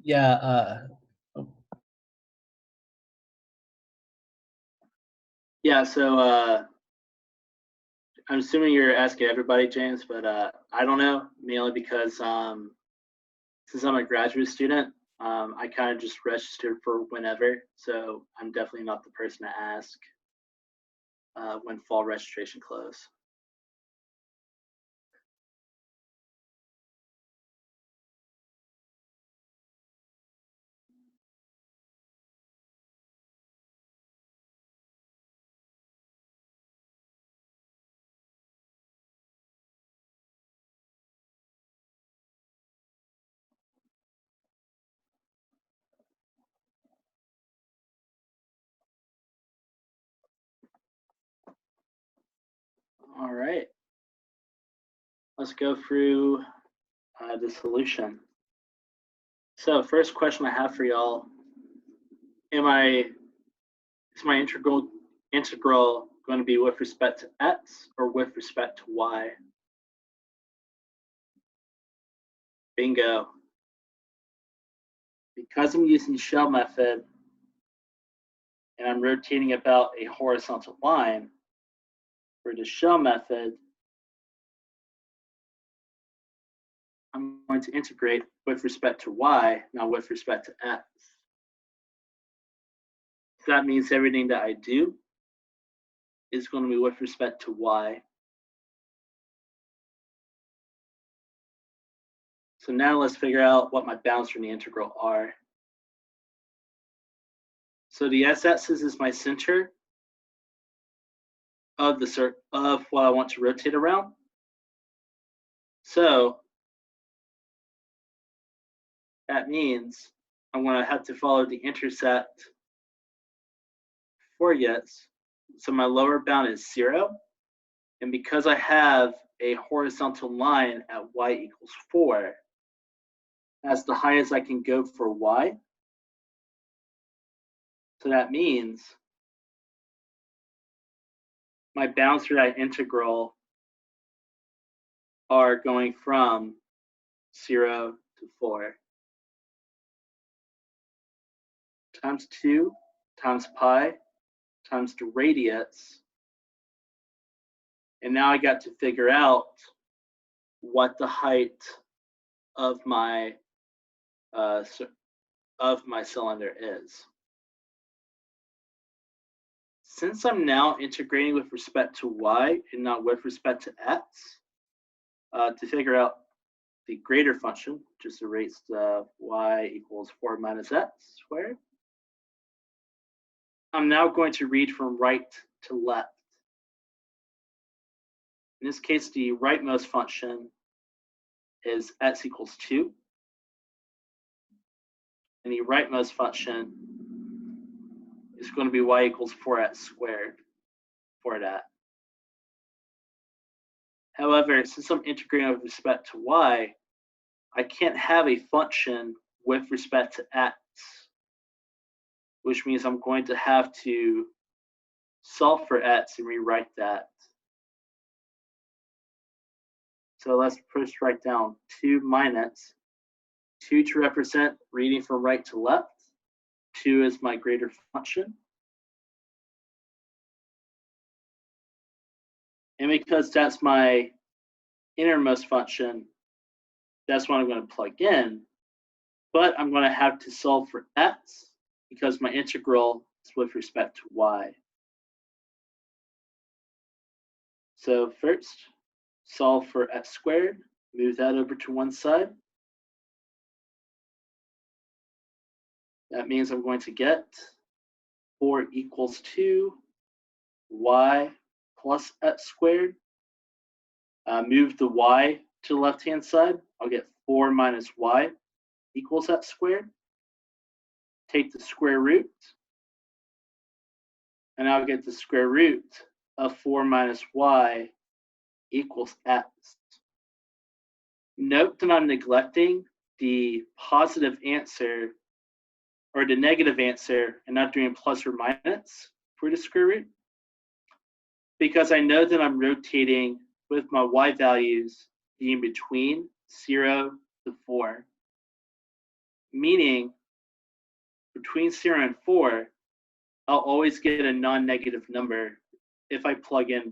Yeah. Yeah. So I'm assuming you're asking everybody, James, but I don't know, mainly because since I'm a graduate student, I kind of just registered for whenever. So I'm definitely not the person to ask when fall registration closes. All right. Let's go through the solution. So first question I have for y'all, is my integral going to be with respect to x or with respect to y? Bingo. Because I'm using shell method and I'm rotating about a horizontal line, for the shell method, I'm going to integrate with respect to y, not with respect to x. So that means everything that I do is going to be with respect to y. So now let's figure out what my bounds from the integral are. So the s-axis is my center of what I want to rotate around. So that means I'm going to have to follow the intersect for yes. So my lower bound is 0. And because I have a horizontal line at y equals 4, that's the highest I can go for y. So that means my bounds for that integral are going from 0 to 4. Times 2 times pi times the radius. And now I got to figure out what the height of my cylinder is. Since I'm now integrating with respect to y and not with respect to x, to figure out the greater function, which is the rates of y equals 4 minus x squared, I'm now going to read from right to left. In this case, the rightmost function is x equals 2. And the rightmost function is going to be y equals 4x squared for that. However, since I'm integrating with respect to y, I can't have a function with respect to x, which means I'm going to have to solve for x and rewrite that. So let's first write down 2 minus 2 to represent reading from right to left. 2 is my greater function. And because that's my innermost function, that's what I'm going to plug in. But I'm going to have to solve for x because my integral is with respect to y. So first, solve for x squared. Move that over to one side. That means I'm going to get 4 equals 2 y plus x squared. Move the y to the left-hand side. I'll get 4 minus y equals x squared. Take the square root, and I'll get the square root of 4 minus y equals x. Note that I'm neglecting the positive answer or the negative answer and not doing plus or minus for the square root, because I know that I'm rotating with my y values being between 0 to 4, meaning between 0 and 4, I'll always get a non-negative number if I plug in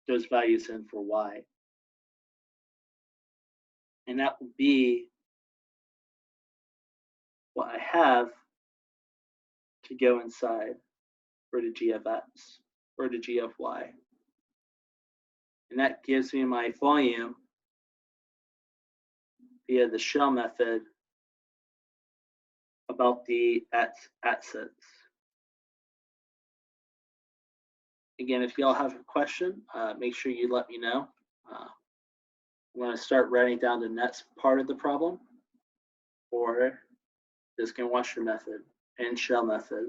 those values in for y. And that will be what I have to go inside for the g of x or the g of y. And that gives me my volume via the shell method about the x-axis. Again, if y'all have a question, make sure you let me know. I'm going to start writing down the next part of the problem for this can washer method and shell method.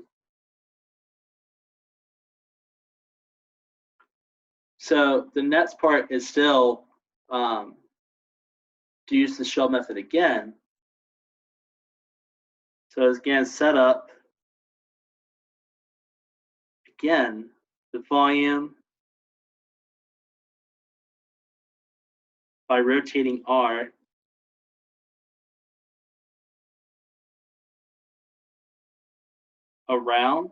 So the next part is still to use the shell method again. So again, set up again the volume by rotating R around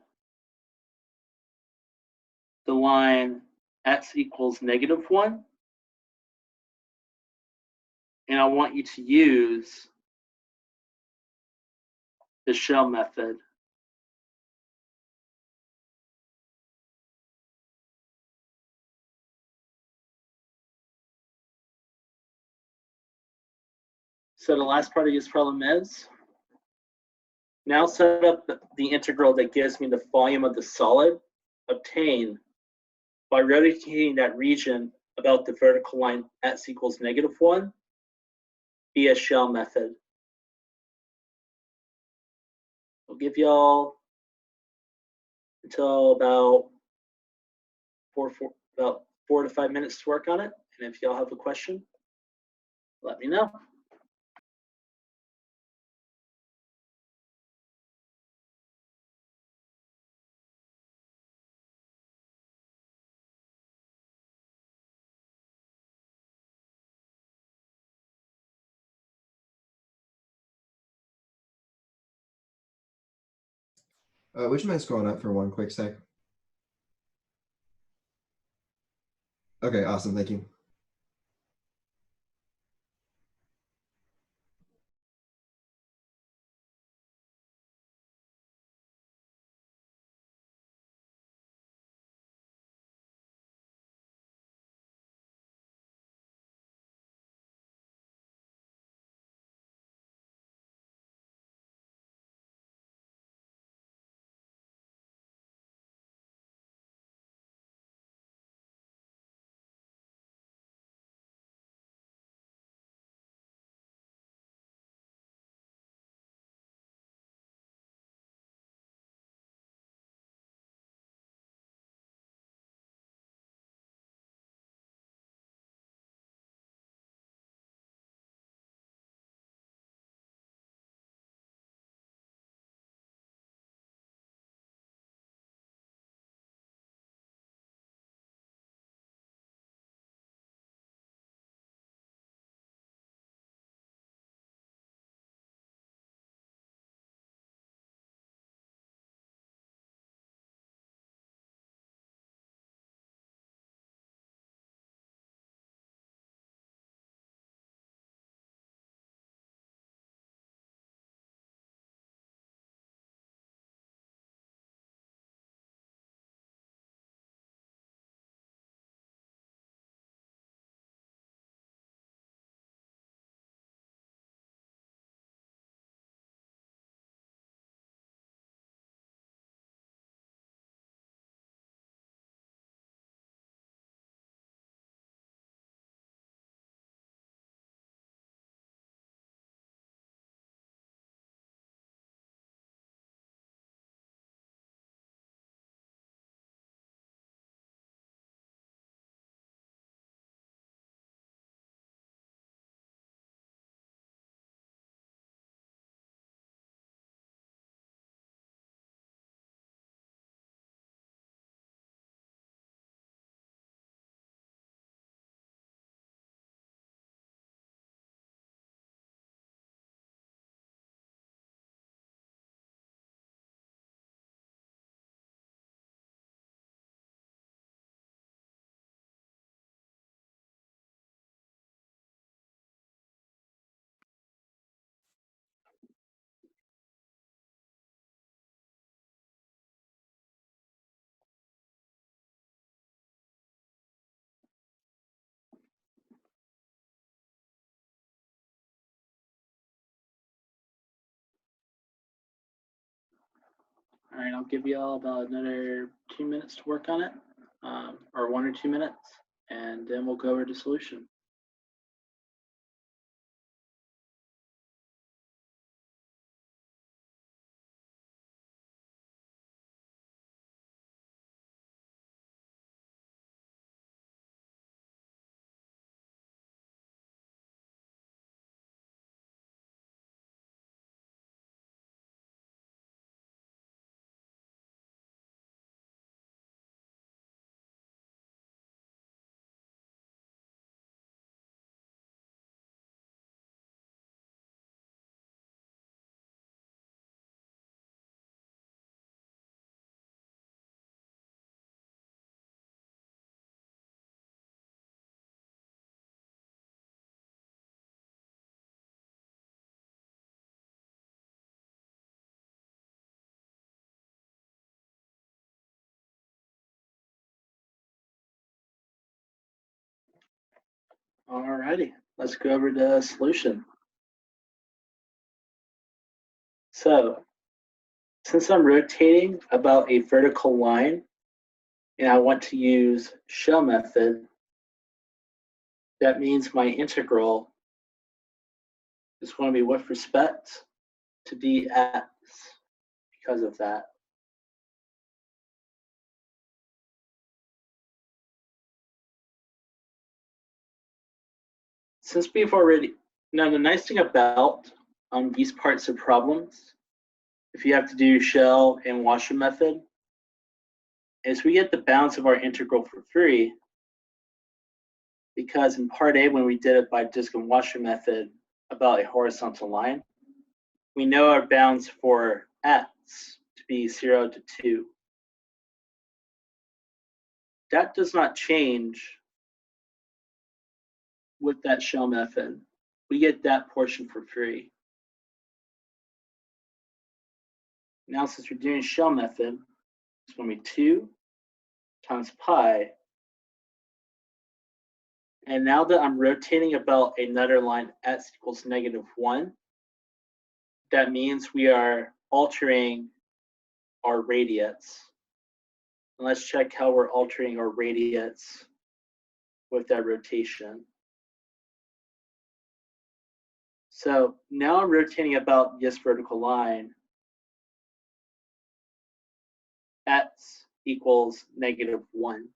the line x equals -1. And I want you to use the shell method. So the last part of this problem is, now set up the integral that gives me the volume of the solid obtained by rotating that region about the vertical line x equals -1 via shell method. I'll give y'all until about 4 to 5 minutes to work on it. And if y'all have a question, let me know. Would you mind scrolling up for one quick sec? Okay, awesome. Thank you. All right, I'll give you all about another 2 minutes to work on it, or 1 or 2 minutes, and then we'll go over to solution. Alrighty, let's go over to solution. So, since I'm rotating about a vertical line and I want to use shell method, that means my integral is going to be with respect to dx because of that. Since we've already, now the nice thing about these parts of problems, if you have to do shell and washer method, is we get the bounds of our integral for free, because in part A, when we did it by disk and washer method about a horizontal line, we know our bounds for x to be 0 to 2. That does not change with that shell method. We get that portion for free. Now, since we're doing shell method, it's going to be 2 times pi. And now that I'm rotating about another line x equals -1, that means we are altering our radius. And let's check how we're altering our radius with that rotation. So now I'm rotating about this vertical line. X equals -1.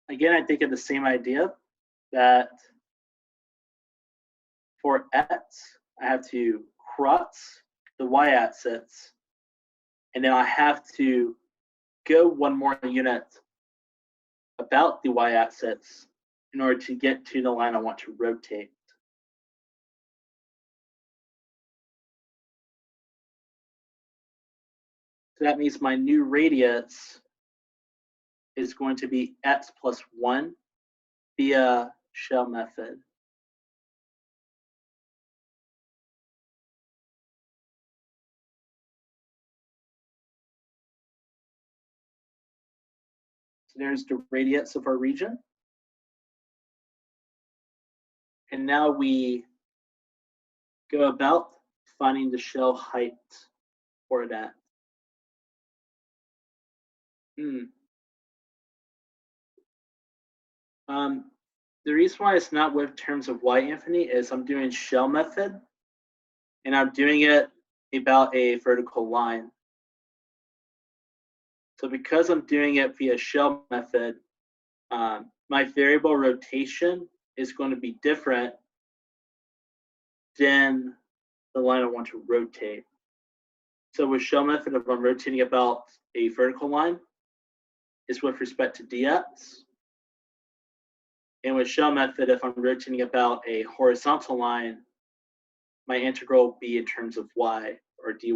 Again, I think of the same idea that for x, I have to cross the y-axis, and then I have to go one more unit about the y-axis in order to get to the line I want to rotate. So that means my new radius is going to be x plus 1 via shell method. So there's the radius of our region. And now we go about finding the shell height for that. The reason why it's not with terms of y infinity is I'm doing shell method, and I'm doing it about a vertical line. So because I'm doing it via shell method, my variable rotation is going to be different than the line I want to rotate. So with shell method, if I'm rotating about a vertical line, it's with respect to dx. And with shell method, if I'm rotating about a horizontal line, my integral will be in terms of y or dy.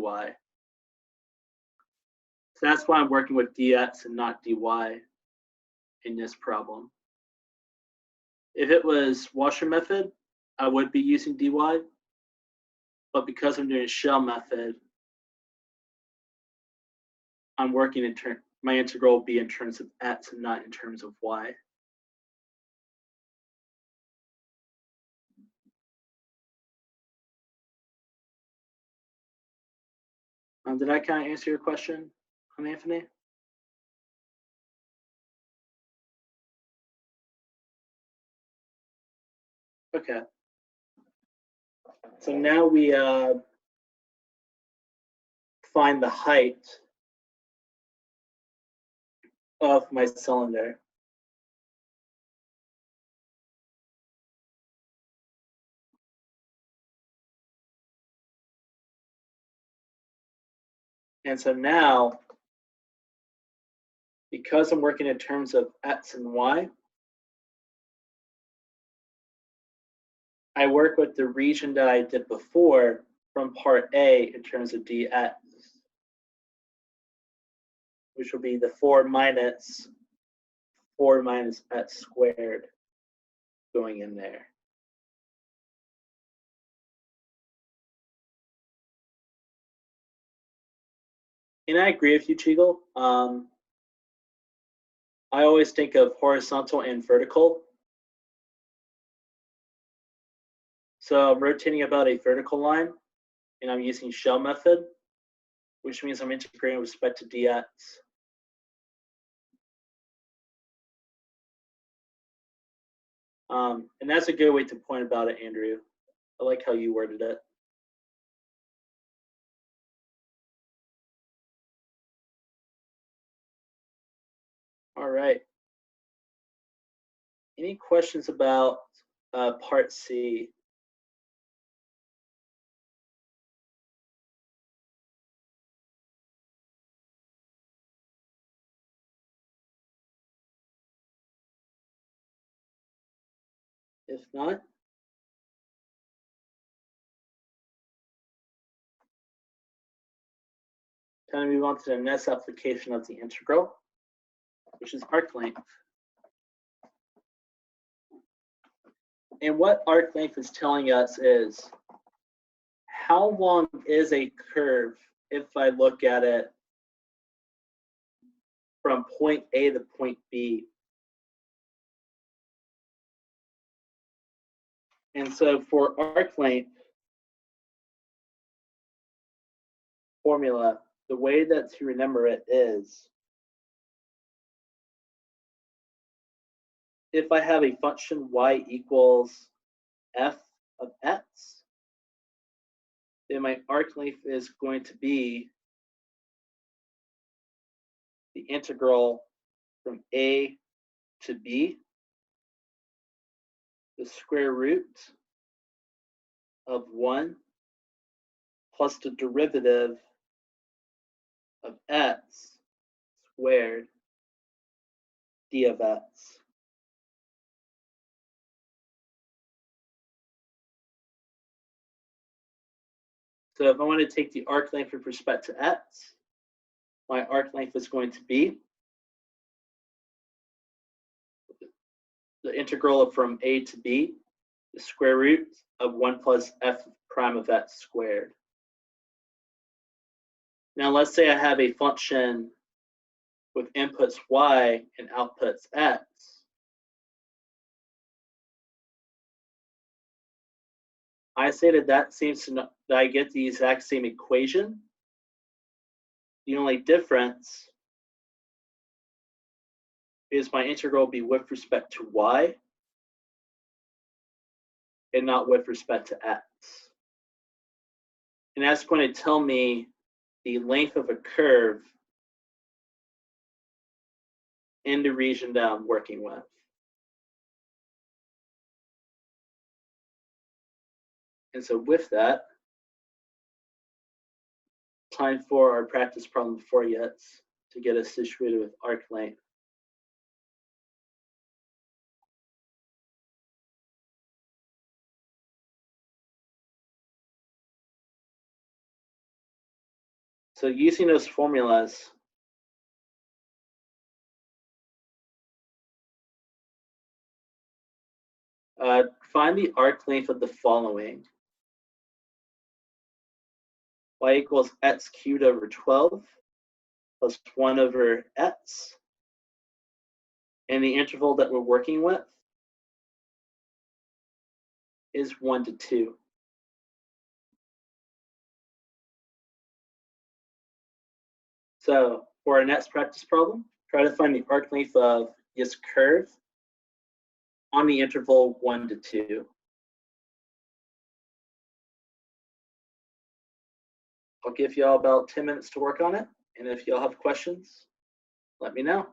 So that's why I'm working with dx and not dy in this problem. If it was washer method, I would be using dy, but because I'm doing shell method, I'm working in turn. My integral will be in terms of x and not in terms of y. Did I kind of answer your question, Anthony? Okay. So now we find the height of my cylinder. And so now, because I'm working in terms of x and y, I work with the region that I did before from part A in terms of dx, which will be the 4 minus x squared going in there. And I agree with you, Chigel. I always think of horizontal and vertical. So I'm rotating about a vertical line, and I'm using shell method, which means I'm integrating with respect to dx. And that's a good way to point about it, Andrew. I like how you worded it. All right. Any questions about part C? If not, time to move on to the next application of the integral, which is arc length. And what arc length is telling us is how long is a curve if I look at it from point A to point B. And so for arc length formula, the way that to remember it is if I have a function y equals f of x, then my arc length is going to be the integral from a to b, the square root of 1 plus the derivative of x squared d of x. So if I want to take the arc length with respect to x, my arc length is going to be the integral from a to b, the square root of 1 plus f prime of x squared. Now let's say I have a function with inputs y and outputs x. I say that seems to know that I get the exact same equation. The only difference is my integral will be with respect to y and not with respect to x. And that's going to tell me the length of a curve in the region that I'm working with. And so with that, time for our practice problem 4 yet to get us situated with arc length. So using those formulas, find the arc length of the following. Y equals x cubed over 12 plus 1 over x. And the interval that we're working with is 1 to 2. So for our next practice problem, try to find the arc length of this curve on the interval 1 to 2. I'll give y'all about 10 minutes to work on it. And if y'all have questions, let me know.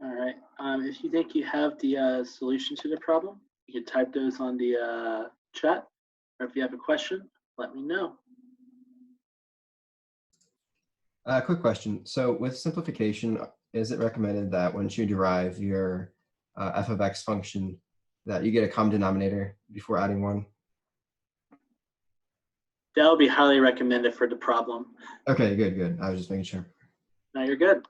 All right. If you think you have the solution to the problem, you can type those on the chat. Or if you have a question, let me know. Quick question. So with simplification, is it recommended that once you derive your f of x function, that you get a common denominator before adding one? That would be highly recommended for the problem. Okay, good, good. I was just making sure. Now you're good.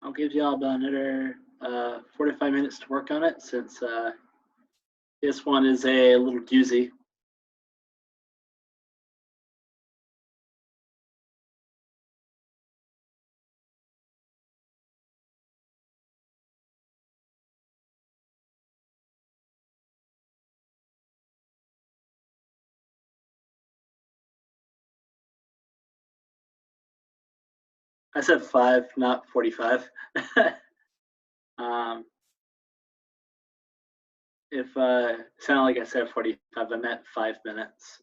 I'll give y'all about another 45 minutes to work on it since this one is a little doozy. I said 5, not 45. If it sounded like I said 45, I meant 5 minutes.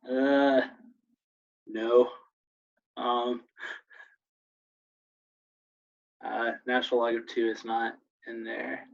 No. Natural log of 2 is not in there.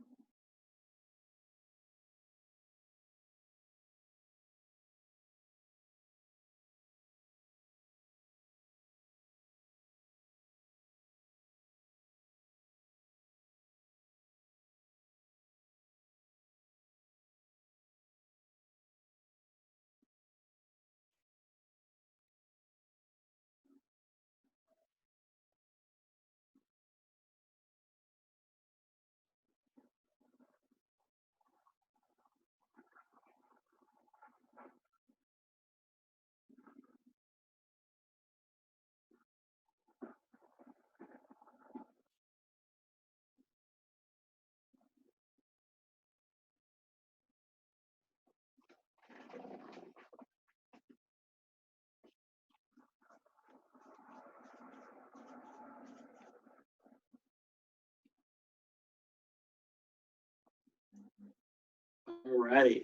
Alrighty,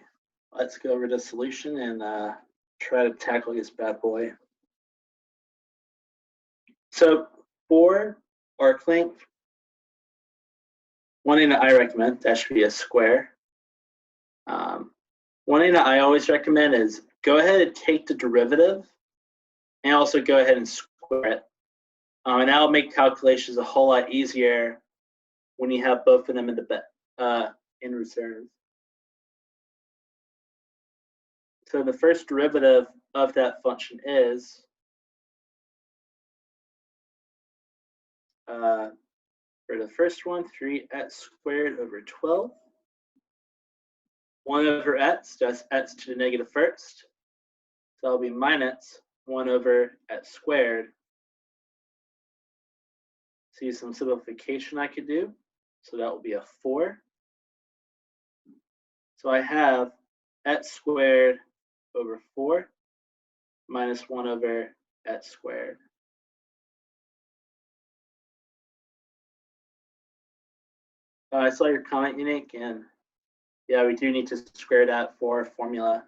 let's go over the solution and try to tackle this bad boy. So for arc length, one thing that I recommend, that should be a square. One thing that I always recommend is go ahead and take the derivative and also go ahead and square it. And that'll make calculations a whole lot easier when you have both of them in reserve. So the first derivative of that function is for the first one, 3x squared over 12. 1 over x, that's x to the negative first. So that'll be minus 1 over x squared. See some simplification I could do. So that will be a 4. So I have x squared over 4 minus 1 over x squared. I saw your comment, Unique, and yeah, we do need to square that for formula.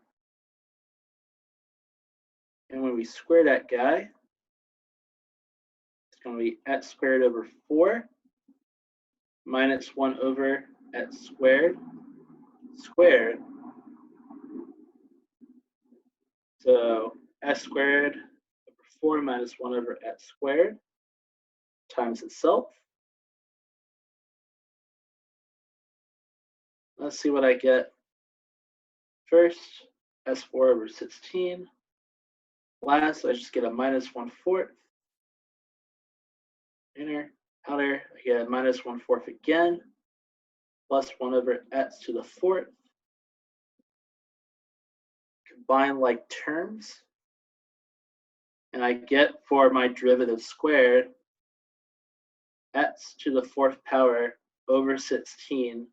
And when we square that guy, it's going to be x squared over 4 minus 1 over x squared squared. So x squared over 4 minus 1 over x squared times itself. Let's see what I get. First, s4 over 16. Last, I just get a minus 1/4. Inner, outer, I get a minus 1/4 again. Plus 1 over x to the 4th. Combine like terms. And I get for my derivative squared, x to the 4th power over 16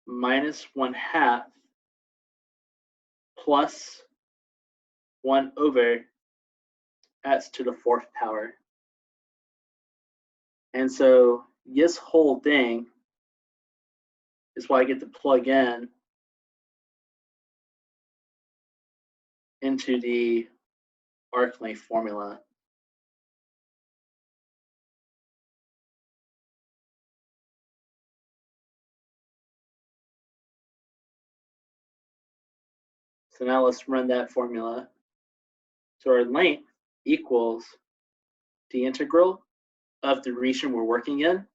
minus 1/2 plus 1 over x to the 4th power. And so this whole thing is why I get to plug in into the arc length formula. So now let's run that formula. So our length equals the integral of the region we're working in.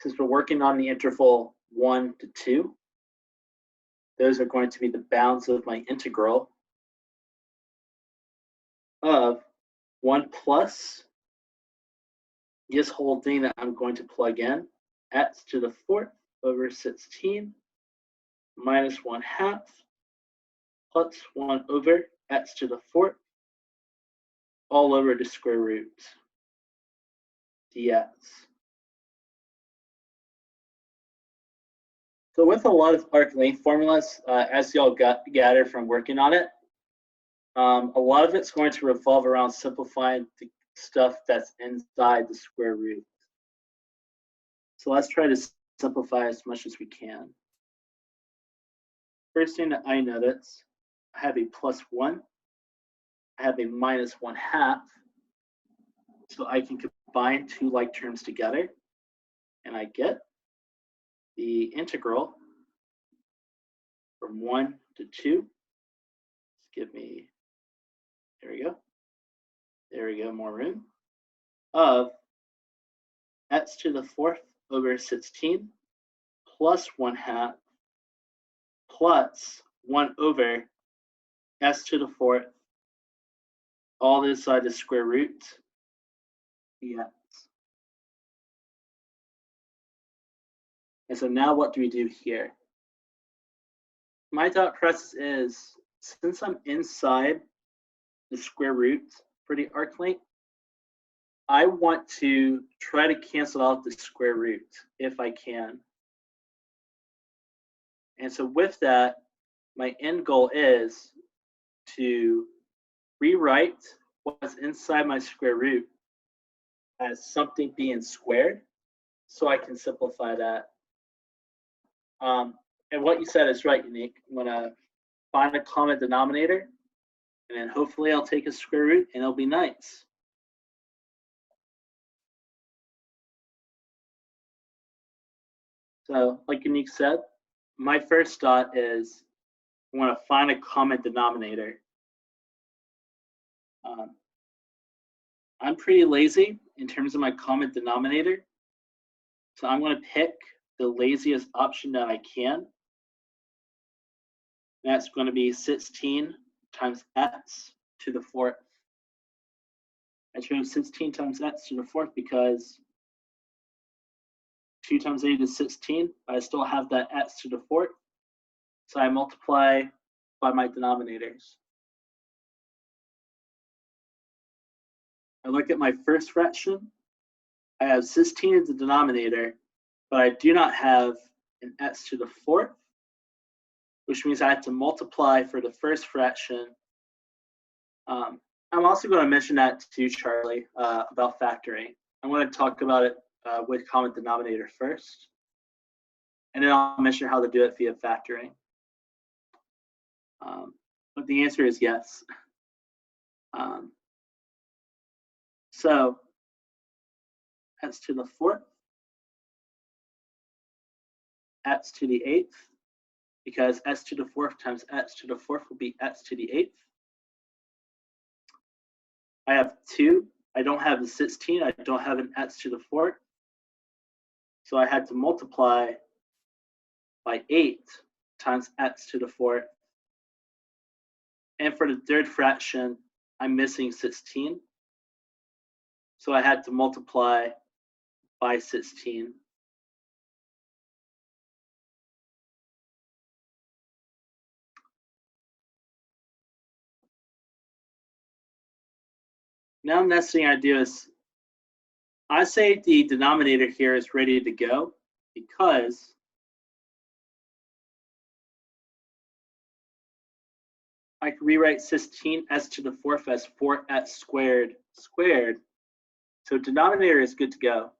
Since we're working on the interval 1 to 2, those are going to be the bounds of my integral of 1 plus this whole thing that I'm going to plug in, x to the 4th over 16 minus 1/2 plus 1 over x to the 4th all over the square root dx. So with a lot of arc length formulas, as y'all gather from working on it, a lot of it's going to revolve around simplifying the stuff that's inside the square root. So let's try to simplify as much as we can. First thing that I notice, I have a plus 1 I have a minus 1/2. So I can combine two like terms together, and I get the integral from 1 to 2. Let's give me, there we go. There we go, more room. Of x to the 4th over 16 plus 1/2 plus 1 over s to the 4th, all this side is square root dx. And so now what do we do here? My thought process is, since I'm inside the square root for the arc length, I want to try to cancel out the square root if I can. And so with that, my end goal is to rewrite what's inside my square root as something being squared, so I can simplify that. And what you said is right, Unique. I'm gonna find a common denominator, and then hopefully I'll take a square root and it'll be nice. So like Unique said, my first thought is I want to find a common denominator. I'm pretty lazy in terms of my common denominator. So I'm going to pick the laziest option that I can. That's going to be 16 times x to the 4th. I chose 16 times x to the 4th because 2 times 8 is 16, but I still have that x to the 4th. So I multiply by my denominators. I look at my first fraction. I have 16 as the denominator, but I do not have an x to the 4th, which means I have to multiply for the first fraction. I'm also going to mention that to Charlie about factoring. I'm going to talk about it with common denominator first, and then I'll mention how to do it via factoring. But the answer is yes. So x to the 4th, x to the 8th, because s to the 4th times x to the 4th will be x to the 8th. I have 2. I don't have the 16. I don't have an x to the 4th. So I had to multiply by 8 times x to the 4th. And for the third fraction, I'm missing 16. So I had to multiply by 16. Now the next thing I do is I say the denominator here is ready to go because I can rewrite 16s to the 4th as 4s squared squared. So denominator is good to go.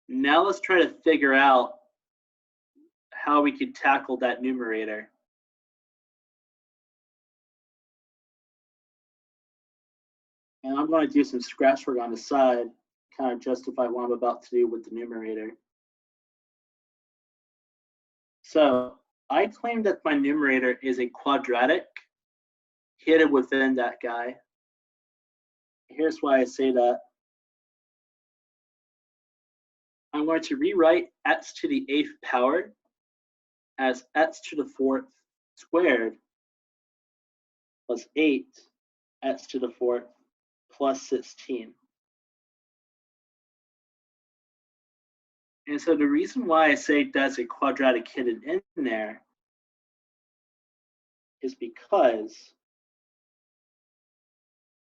Now let's try to figure out how we could tackle that numerator. And I'm going to do some scratch work on the side, kind of justify what I'm about to do with the numerator. So I claim that my numerator is a quadratic hidden within that guy. Here's why I say that. I'm going to rewrite x to the 8th power as x to the 4th squared plus 8 x to the 4th plus 16. And so the reason why I say that's a quadratic hidden in there is because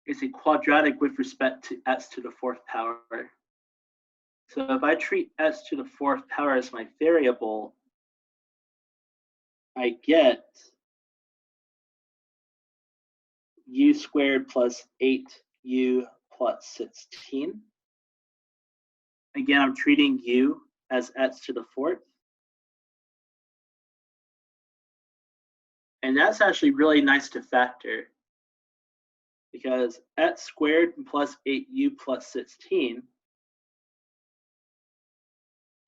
it's a quadratic with respect to x to the 4th power. So if I treat x to the 4th power as my variable, I get u squared plus 8u plus 16. Again, I'm treating u as x to the 4th. And that's actually really nice to factor because x squared plus 8u plus 16,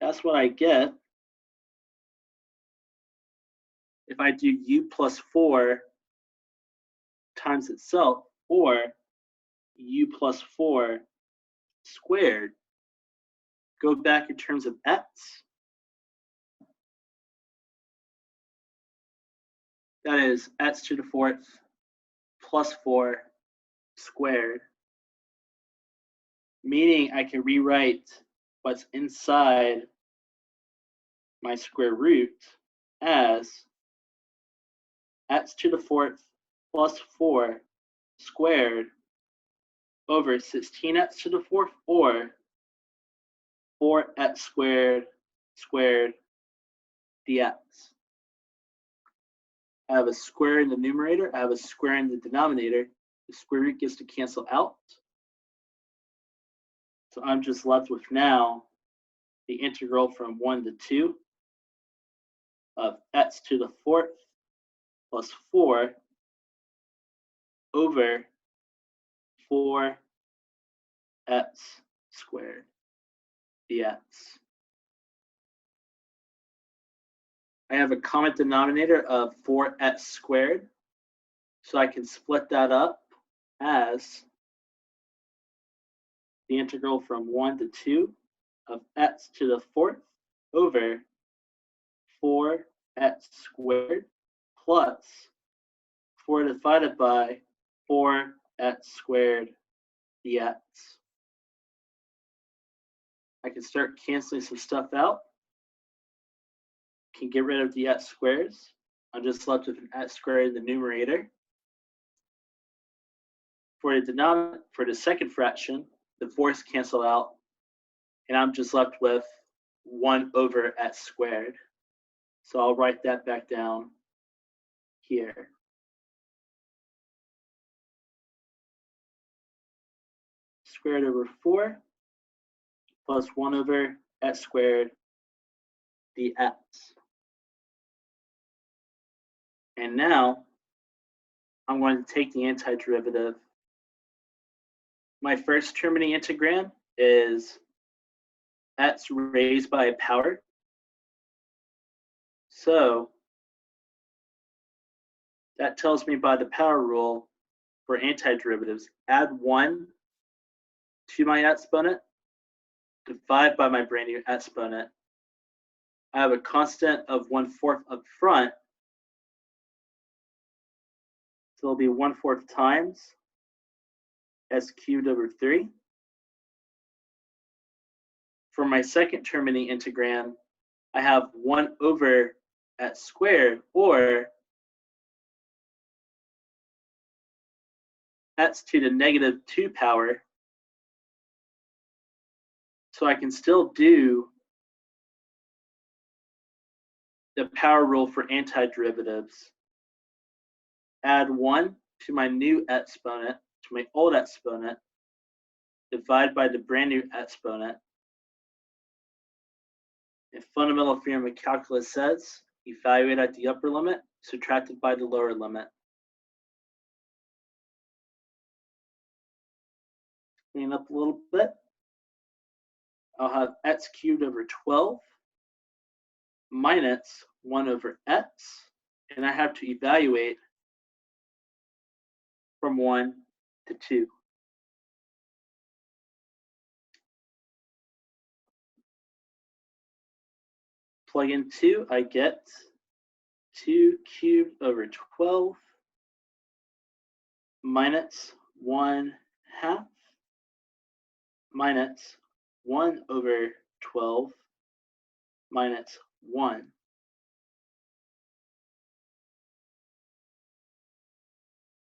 that's what I get if I do u plus 4 times itself, or u plus 4 squared. Go back in terms of x. That is x to the 4th plus 4 squared. Meaning I can rewrite what's inside my square root as x to the 4th plus 4 squared over 16x to the 4th, or 4x squared squared dx. I have a square in the numerator, I have a square in the denominator. The square root gets to cancel out. So I'm just left with now the integral from 1 to 2 of x to the 4th plus 4 over 4x squared dx. I have a common denominator of 4x squared, so I can split that up as the integral from 1 to 2 of x to the 4th over 4x squared plus 4 divided by 4x squared dx. I can start canceling some stuff out. Can get rid of the x squares. I'm just left with an x squared in the numerator. For the second fraction, the 4's cancel out, and I'm just left with 1 over x squared. So I'll write that back down here. Squared over 4 plus 1 over x squared dx. And now I'm going to take the antiderivative. My first term in the integrand is x raised by a power. So that tells me by the power rule for antiderivatives, add 1 to my exponent, divide by my brand new exponent. I have a constant of 1/4 up front, so it'll be 1/4 times s cubed over 3. For my second term in the integrand, I have 1 over x squared, or x to the negative 2 power. So I can still do the power rule for antiderivatives. Add 1 to my new exponent, to my old exponent, divide by the brand new exponent. And fundamental theorem of calculus says, evaluate at the upper limit, subtracted by the lower limit. Clean up a little bit. I'll have x cubed over 12 minus 1 over x, and I have to evaluate from 1 to 2. Plug in 2, I get 2 cubed over 12 minus 1/2 minus 1 over 12 minus 1.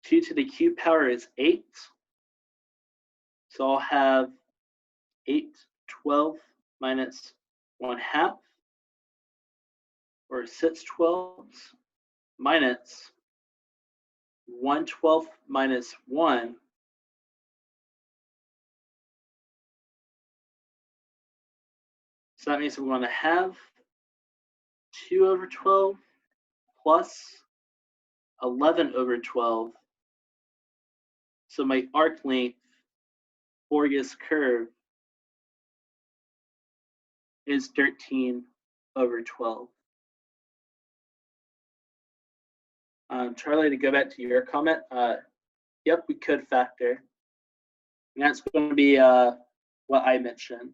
Two to the cube power is 8. So I'll have 8/12 minus 1/2, or 6/12 minus 1/12 minus 1. So that means we're going to have 2 over 12 plus 11 over 12 So my arc length for this curve is 13/12. Charlie, to go back to your comment, yep, we could factor. And that's going to be what I mentioned.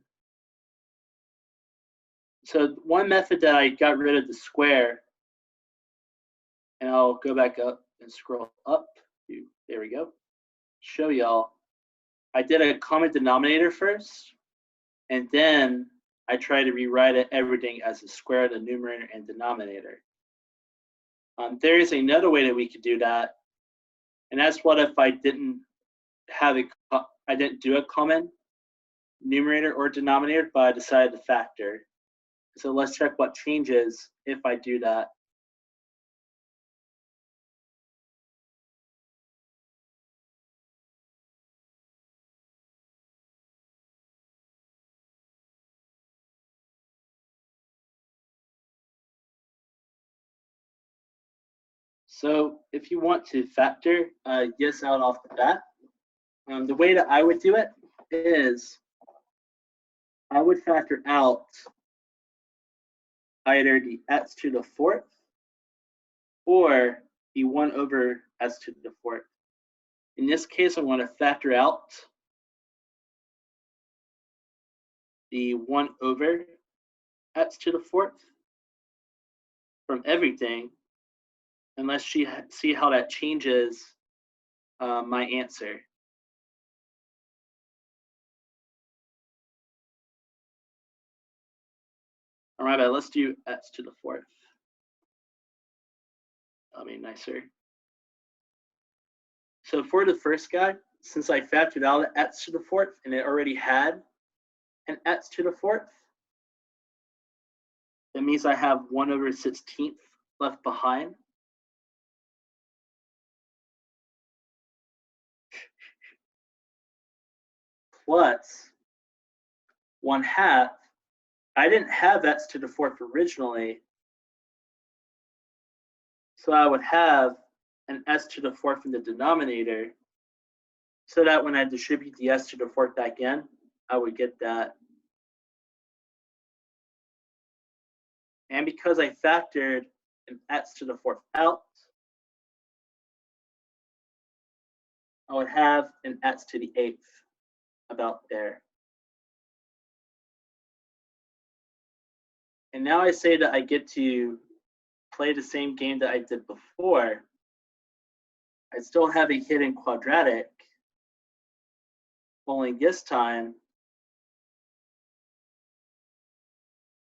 So one method that I got rid of the square, and I'll go back up and scroll up. There we go. Show y'all. I did a common denominator first, and then I try to rewrite everything as a square of the numerator and denominator. There is another way that we could do that, and that's what if I didn't do a common numerator or denominator, but I decided to factor. So let's check what changes if I do that. So if you want to factor this out off the bat, the way that I would do it is I would factor out either the x to the 4th or the 1/s to the 4th. In this case, I want to factor out the 1/s to the 4th from everything, and let's see how that changes my answer. All right, but let's do x to the 4th. That'll be nicer. So for the first guy, since I factored out x to the 4th and it already had an x to the 4th, that means I have 1/16 left behind. Plus 1/2. I didn't have x to the 4th originally, so I would have an s to the 4th in the denominator, so that when I distribute the s to the 4th back in, I would get that. And because I factored an x to the 4th out, I would have an x to the 8th about there. And now I say that I get to play the same game that I did before. I still have a hidden quadratic, only this time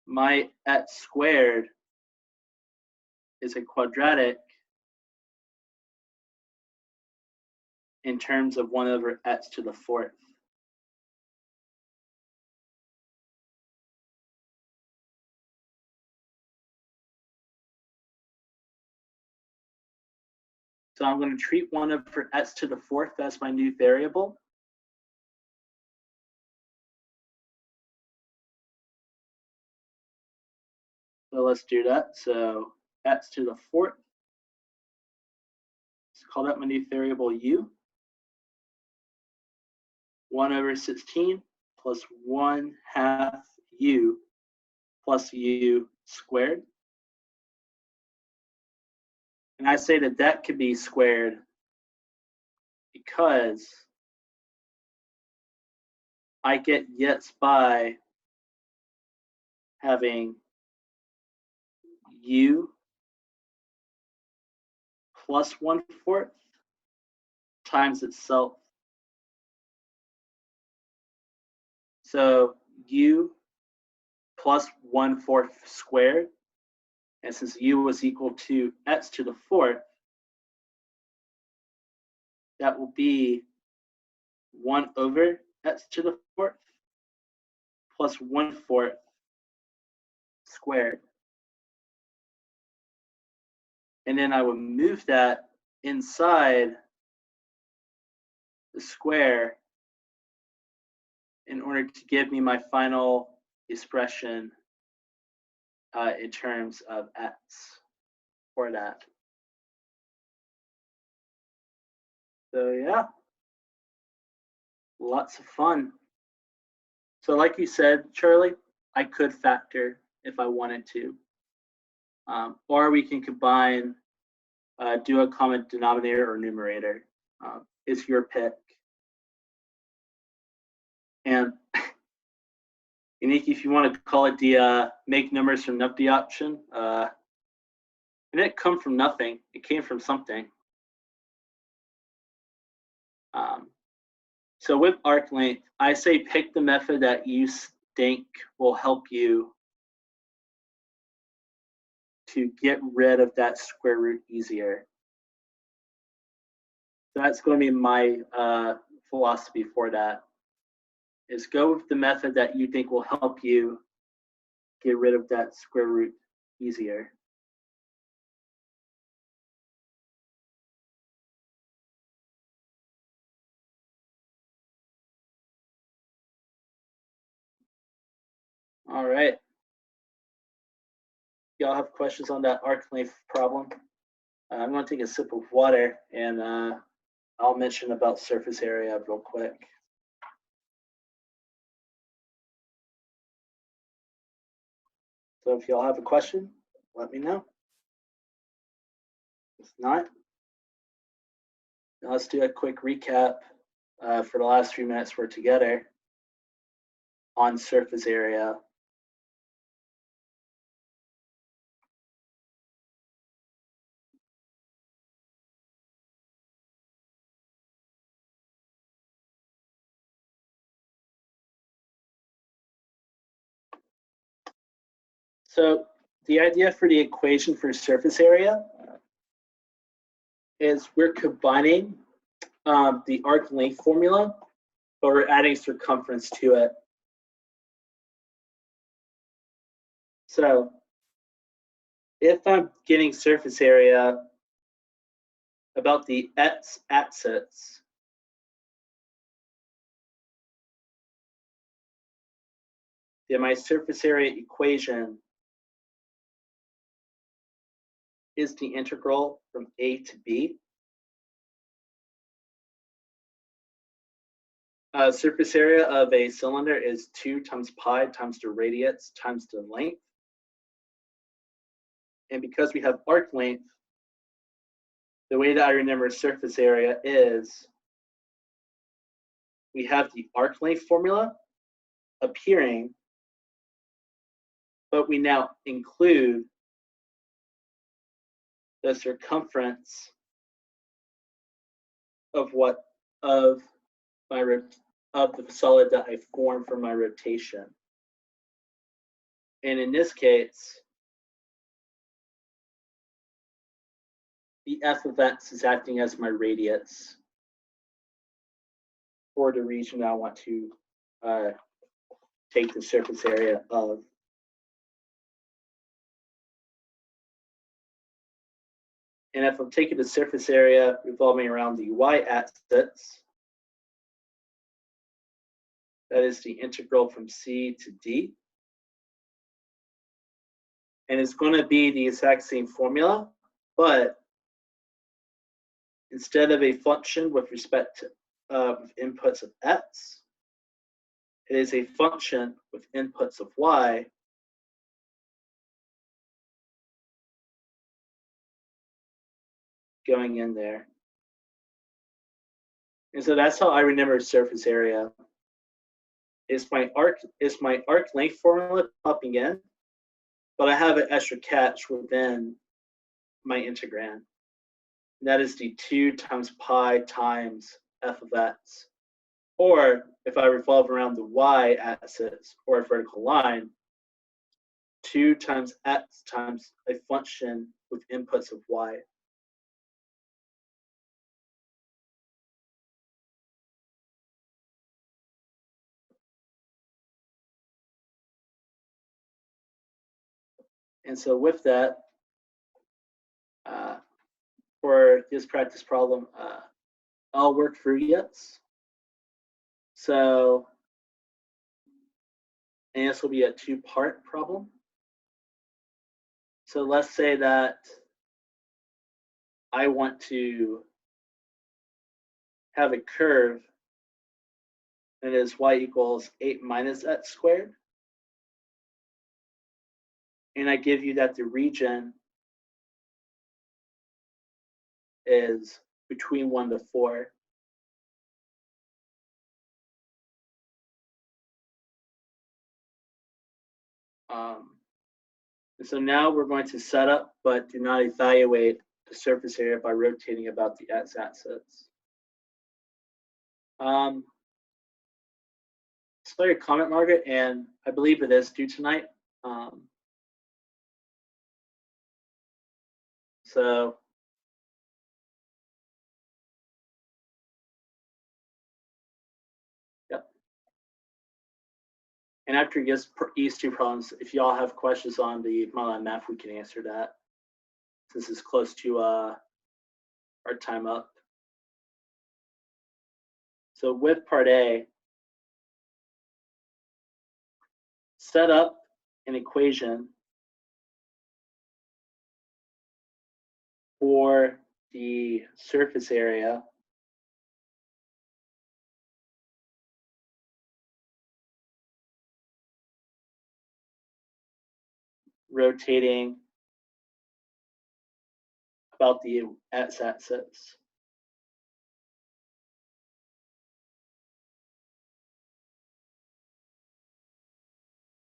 my x squared is a quadratic in terms of 1/s to the 4th. So I'm going to treat 1/s to the 4th as my new variable. So let's do that. So x to the 4th. Let's call that my new variable u. 1/16 plus 1/2 u plus u squared. And I say that that could be squared because I get this by having u plus 1/4 times itself. So u plus 1/4 squared, and since u was equal to x to the 4th, that will be 1/x to the 4th plus 1/4 squared. And then I would move that inside the square in order to give me my final expression in terms of x for that. So yeah, lots of fun. So like you said, Charlie, I could factor if I wanted to. Or we can combine, do a common denominator or numerator. It's your pick. And Unique, if you want to call it the make numbers from nothing option, it didn't come from nothing. It came from something. So with arc length, I say pick the method that you think will help you to get rid of that square root easier. So that's going to be my philosophy for that, is go with the method that you think will help you get rid of that square root easier. All right. Y'all have questions on that arc length problem? I'm going to take a sip of water, and I'll mention about surface area real quick. So if y'all have a question, let me know. If not, now let's do a quick recap for the last few minutes we're together on surface area. So the idea for the equation for surface area is we're combining the arc length formula, but we're adding circumference to it. So if I'm getting surface area about the x-axis, then my surface area equation is the integral from A to B. Surface area of a cylinder is 2 times pi times the radius times the length. And because we have arc length, the way that I remember surface area is we have the arc length formula appearing, but we now include the circumference of the solid that I formed for my rotation. And in this case, the f of x is acting as my radius for the region I want to take the surface area of. And if I'm taking the surface area revolving around the y-axis, that is the integral from C to D. And it's going to be the exact same formula, but instead of a function with respect to inputs of x, it is a function with inputs of y. Going in there. And so that's how I remember surface area. Is my arc length formula popping in, but I have an extra catch within my integrand. And that is the 2 times pi times f of x. Or if I revolve around the y-axis or a vertical line, 2 times x times a function with inputs of y. And so with that, for this practice problem, I'll work through yes. So, and this will be a 2-part problem. So let's say that I want to have a curve and it is y equals 8 minus x squared. And I give you that the region is between 1 to 4. And so now we're going to set up, but do not evaluate the surface area by rotating about the x-axis. Saw your comment, Margaret, and I believe it is due tonight. So yep. And after these two problems, if y'all have questions on the MyLab math, we can answer that since it's close to our time up. So with part A, set up an equation for the surface area rotating about the x-axis.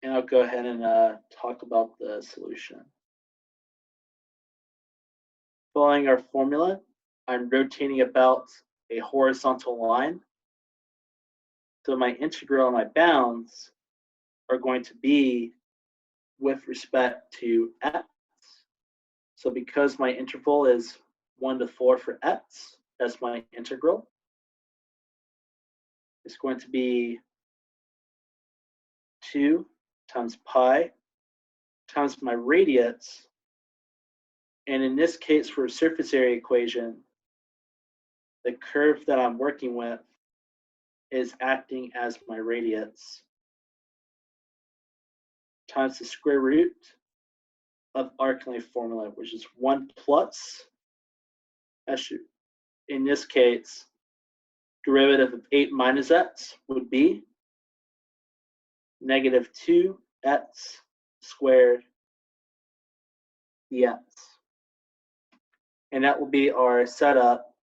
And I'll go ahead and talk about the solution. Following our formula, I'm rotating about a horizontal line. So my integral and my bounds are going to be with respect to x. So because my interval is 1 to 4 for x, that's my integral. It's going to be 2 times pi times my radius. And in this case, for a surface area equation, the curve that I'm working with is acting as my radius times the square root of arc length formula, which is 1 plus, in this case, derivative of 8 minus x would be negative 2x squared dx. And that will be our setup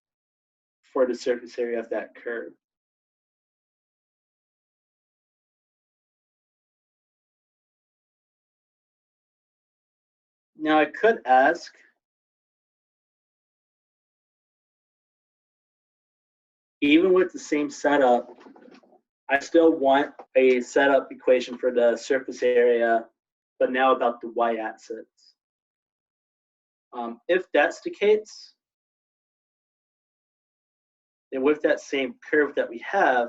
for the surface area of that curve. Now I could ask, even with the same setup, I still want a setup equation for the surface area, but now about the y-axis. If that's the case, then with that same curve that we have,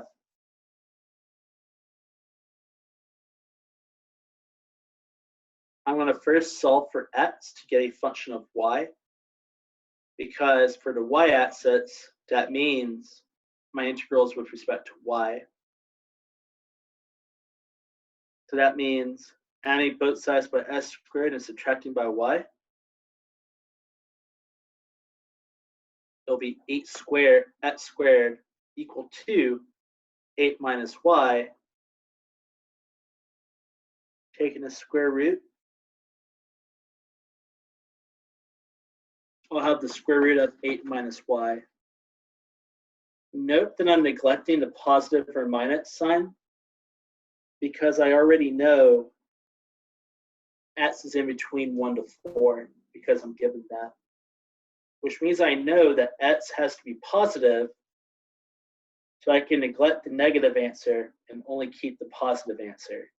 I'm going to first solve for x to get a function of y, because for the y-axis, that means my integral is with respect to y. So that means adding both sides by s squared and subtracting by y. It'll be 8 squared, x squared equal to 8 minus y. Taking the square root, I'll have the square root of 8 minus y. Note that I'm neglecting the positive or minus sign because I already know x is in between 1 to 4 because I'm given that, which means I know that x has to be positive, so I can neglect the negative answer and only keep the positive answer.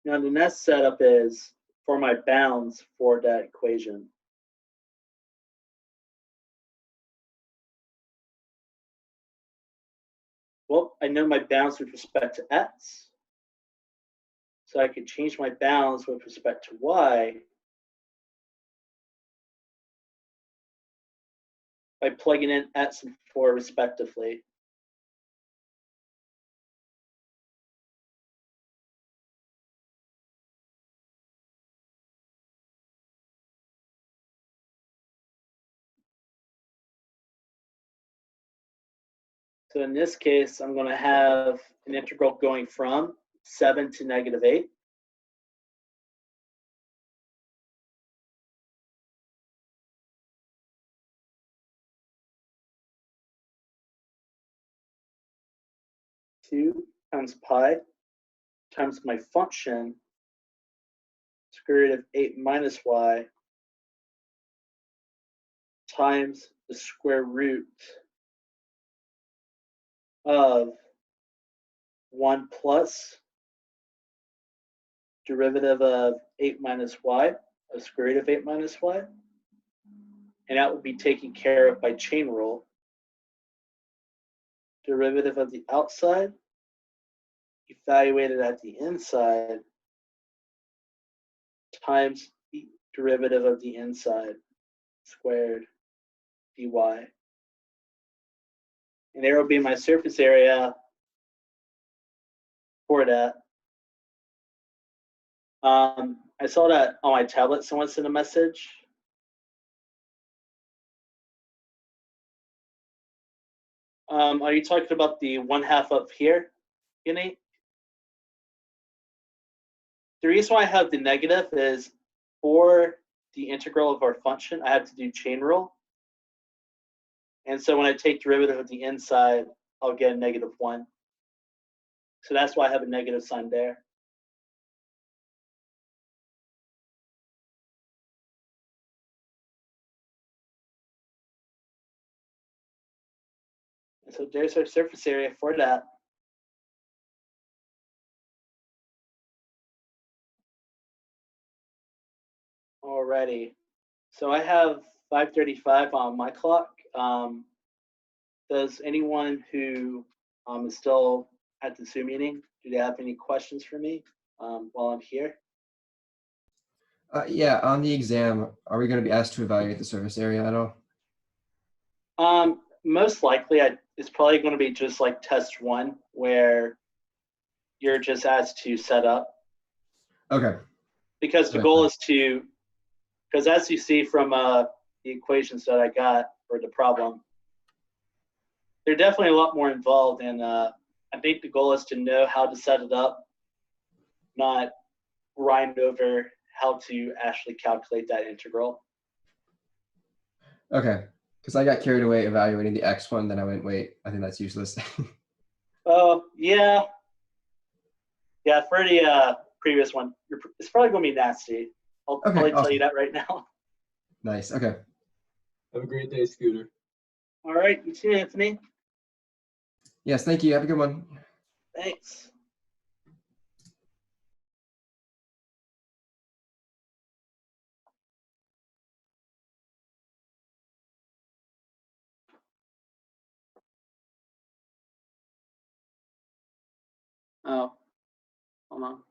Now the next setup is for my bounds for that equation. Well, I know my bounds with respect to x, so I could change my bounds with respect to y by plugging in x and 4 respectively. So in this case, I'm going to have an integral going from 7 to -8. Two times pi times my function square root of 8 minus y times the square root of 1 plus derivative of 8 minus y, a square root of 8 minus y. And that will be taken care of by chain rule. Derivative of the outside evaluated at the inside times the derivative of the inside squared dy. And there will be my surface area for that. I saw that on my tablet, someone sent a message. Are you talking about the 1/2 up here, Nate? The reason why I have the negative is for the integral of our function, I have to do chain rule. And so when I take derivative of the inside, I'll get a -1. So that's why I have a negative sign there. And so there's our surface area for that. Alrighty. So I have 5:35 on my clock. Does anyone who is still at the Zoom meeting, do they have any questions for me while I'm here? Yeah, on the exam, are we going to be asked to evaluate the surface area at all? Most likely, it's probably going to be just like test 1, where you're just asked to set up. Okay. Because the Okay. goal is to, because as you see from the equations that I got for the problem, they're definitely a lot more involved, and I think the goal is to know how to set it up, not grind over how to actually calculate that integral. Okay. Because I got carried away evaluating the X one, then I went, wait, I think that's useless. Oh, yeah. Yeah, for the previous one, it's probably going to be nasty. I'll Okay, probably tell awesome. you that right now. Nice. Okay. Have a great day, Scooter. All right, you too, Anthony. Yes, thank you. Have a good one. Thanks. Oh, hold on.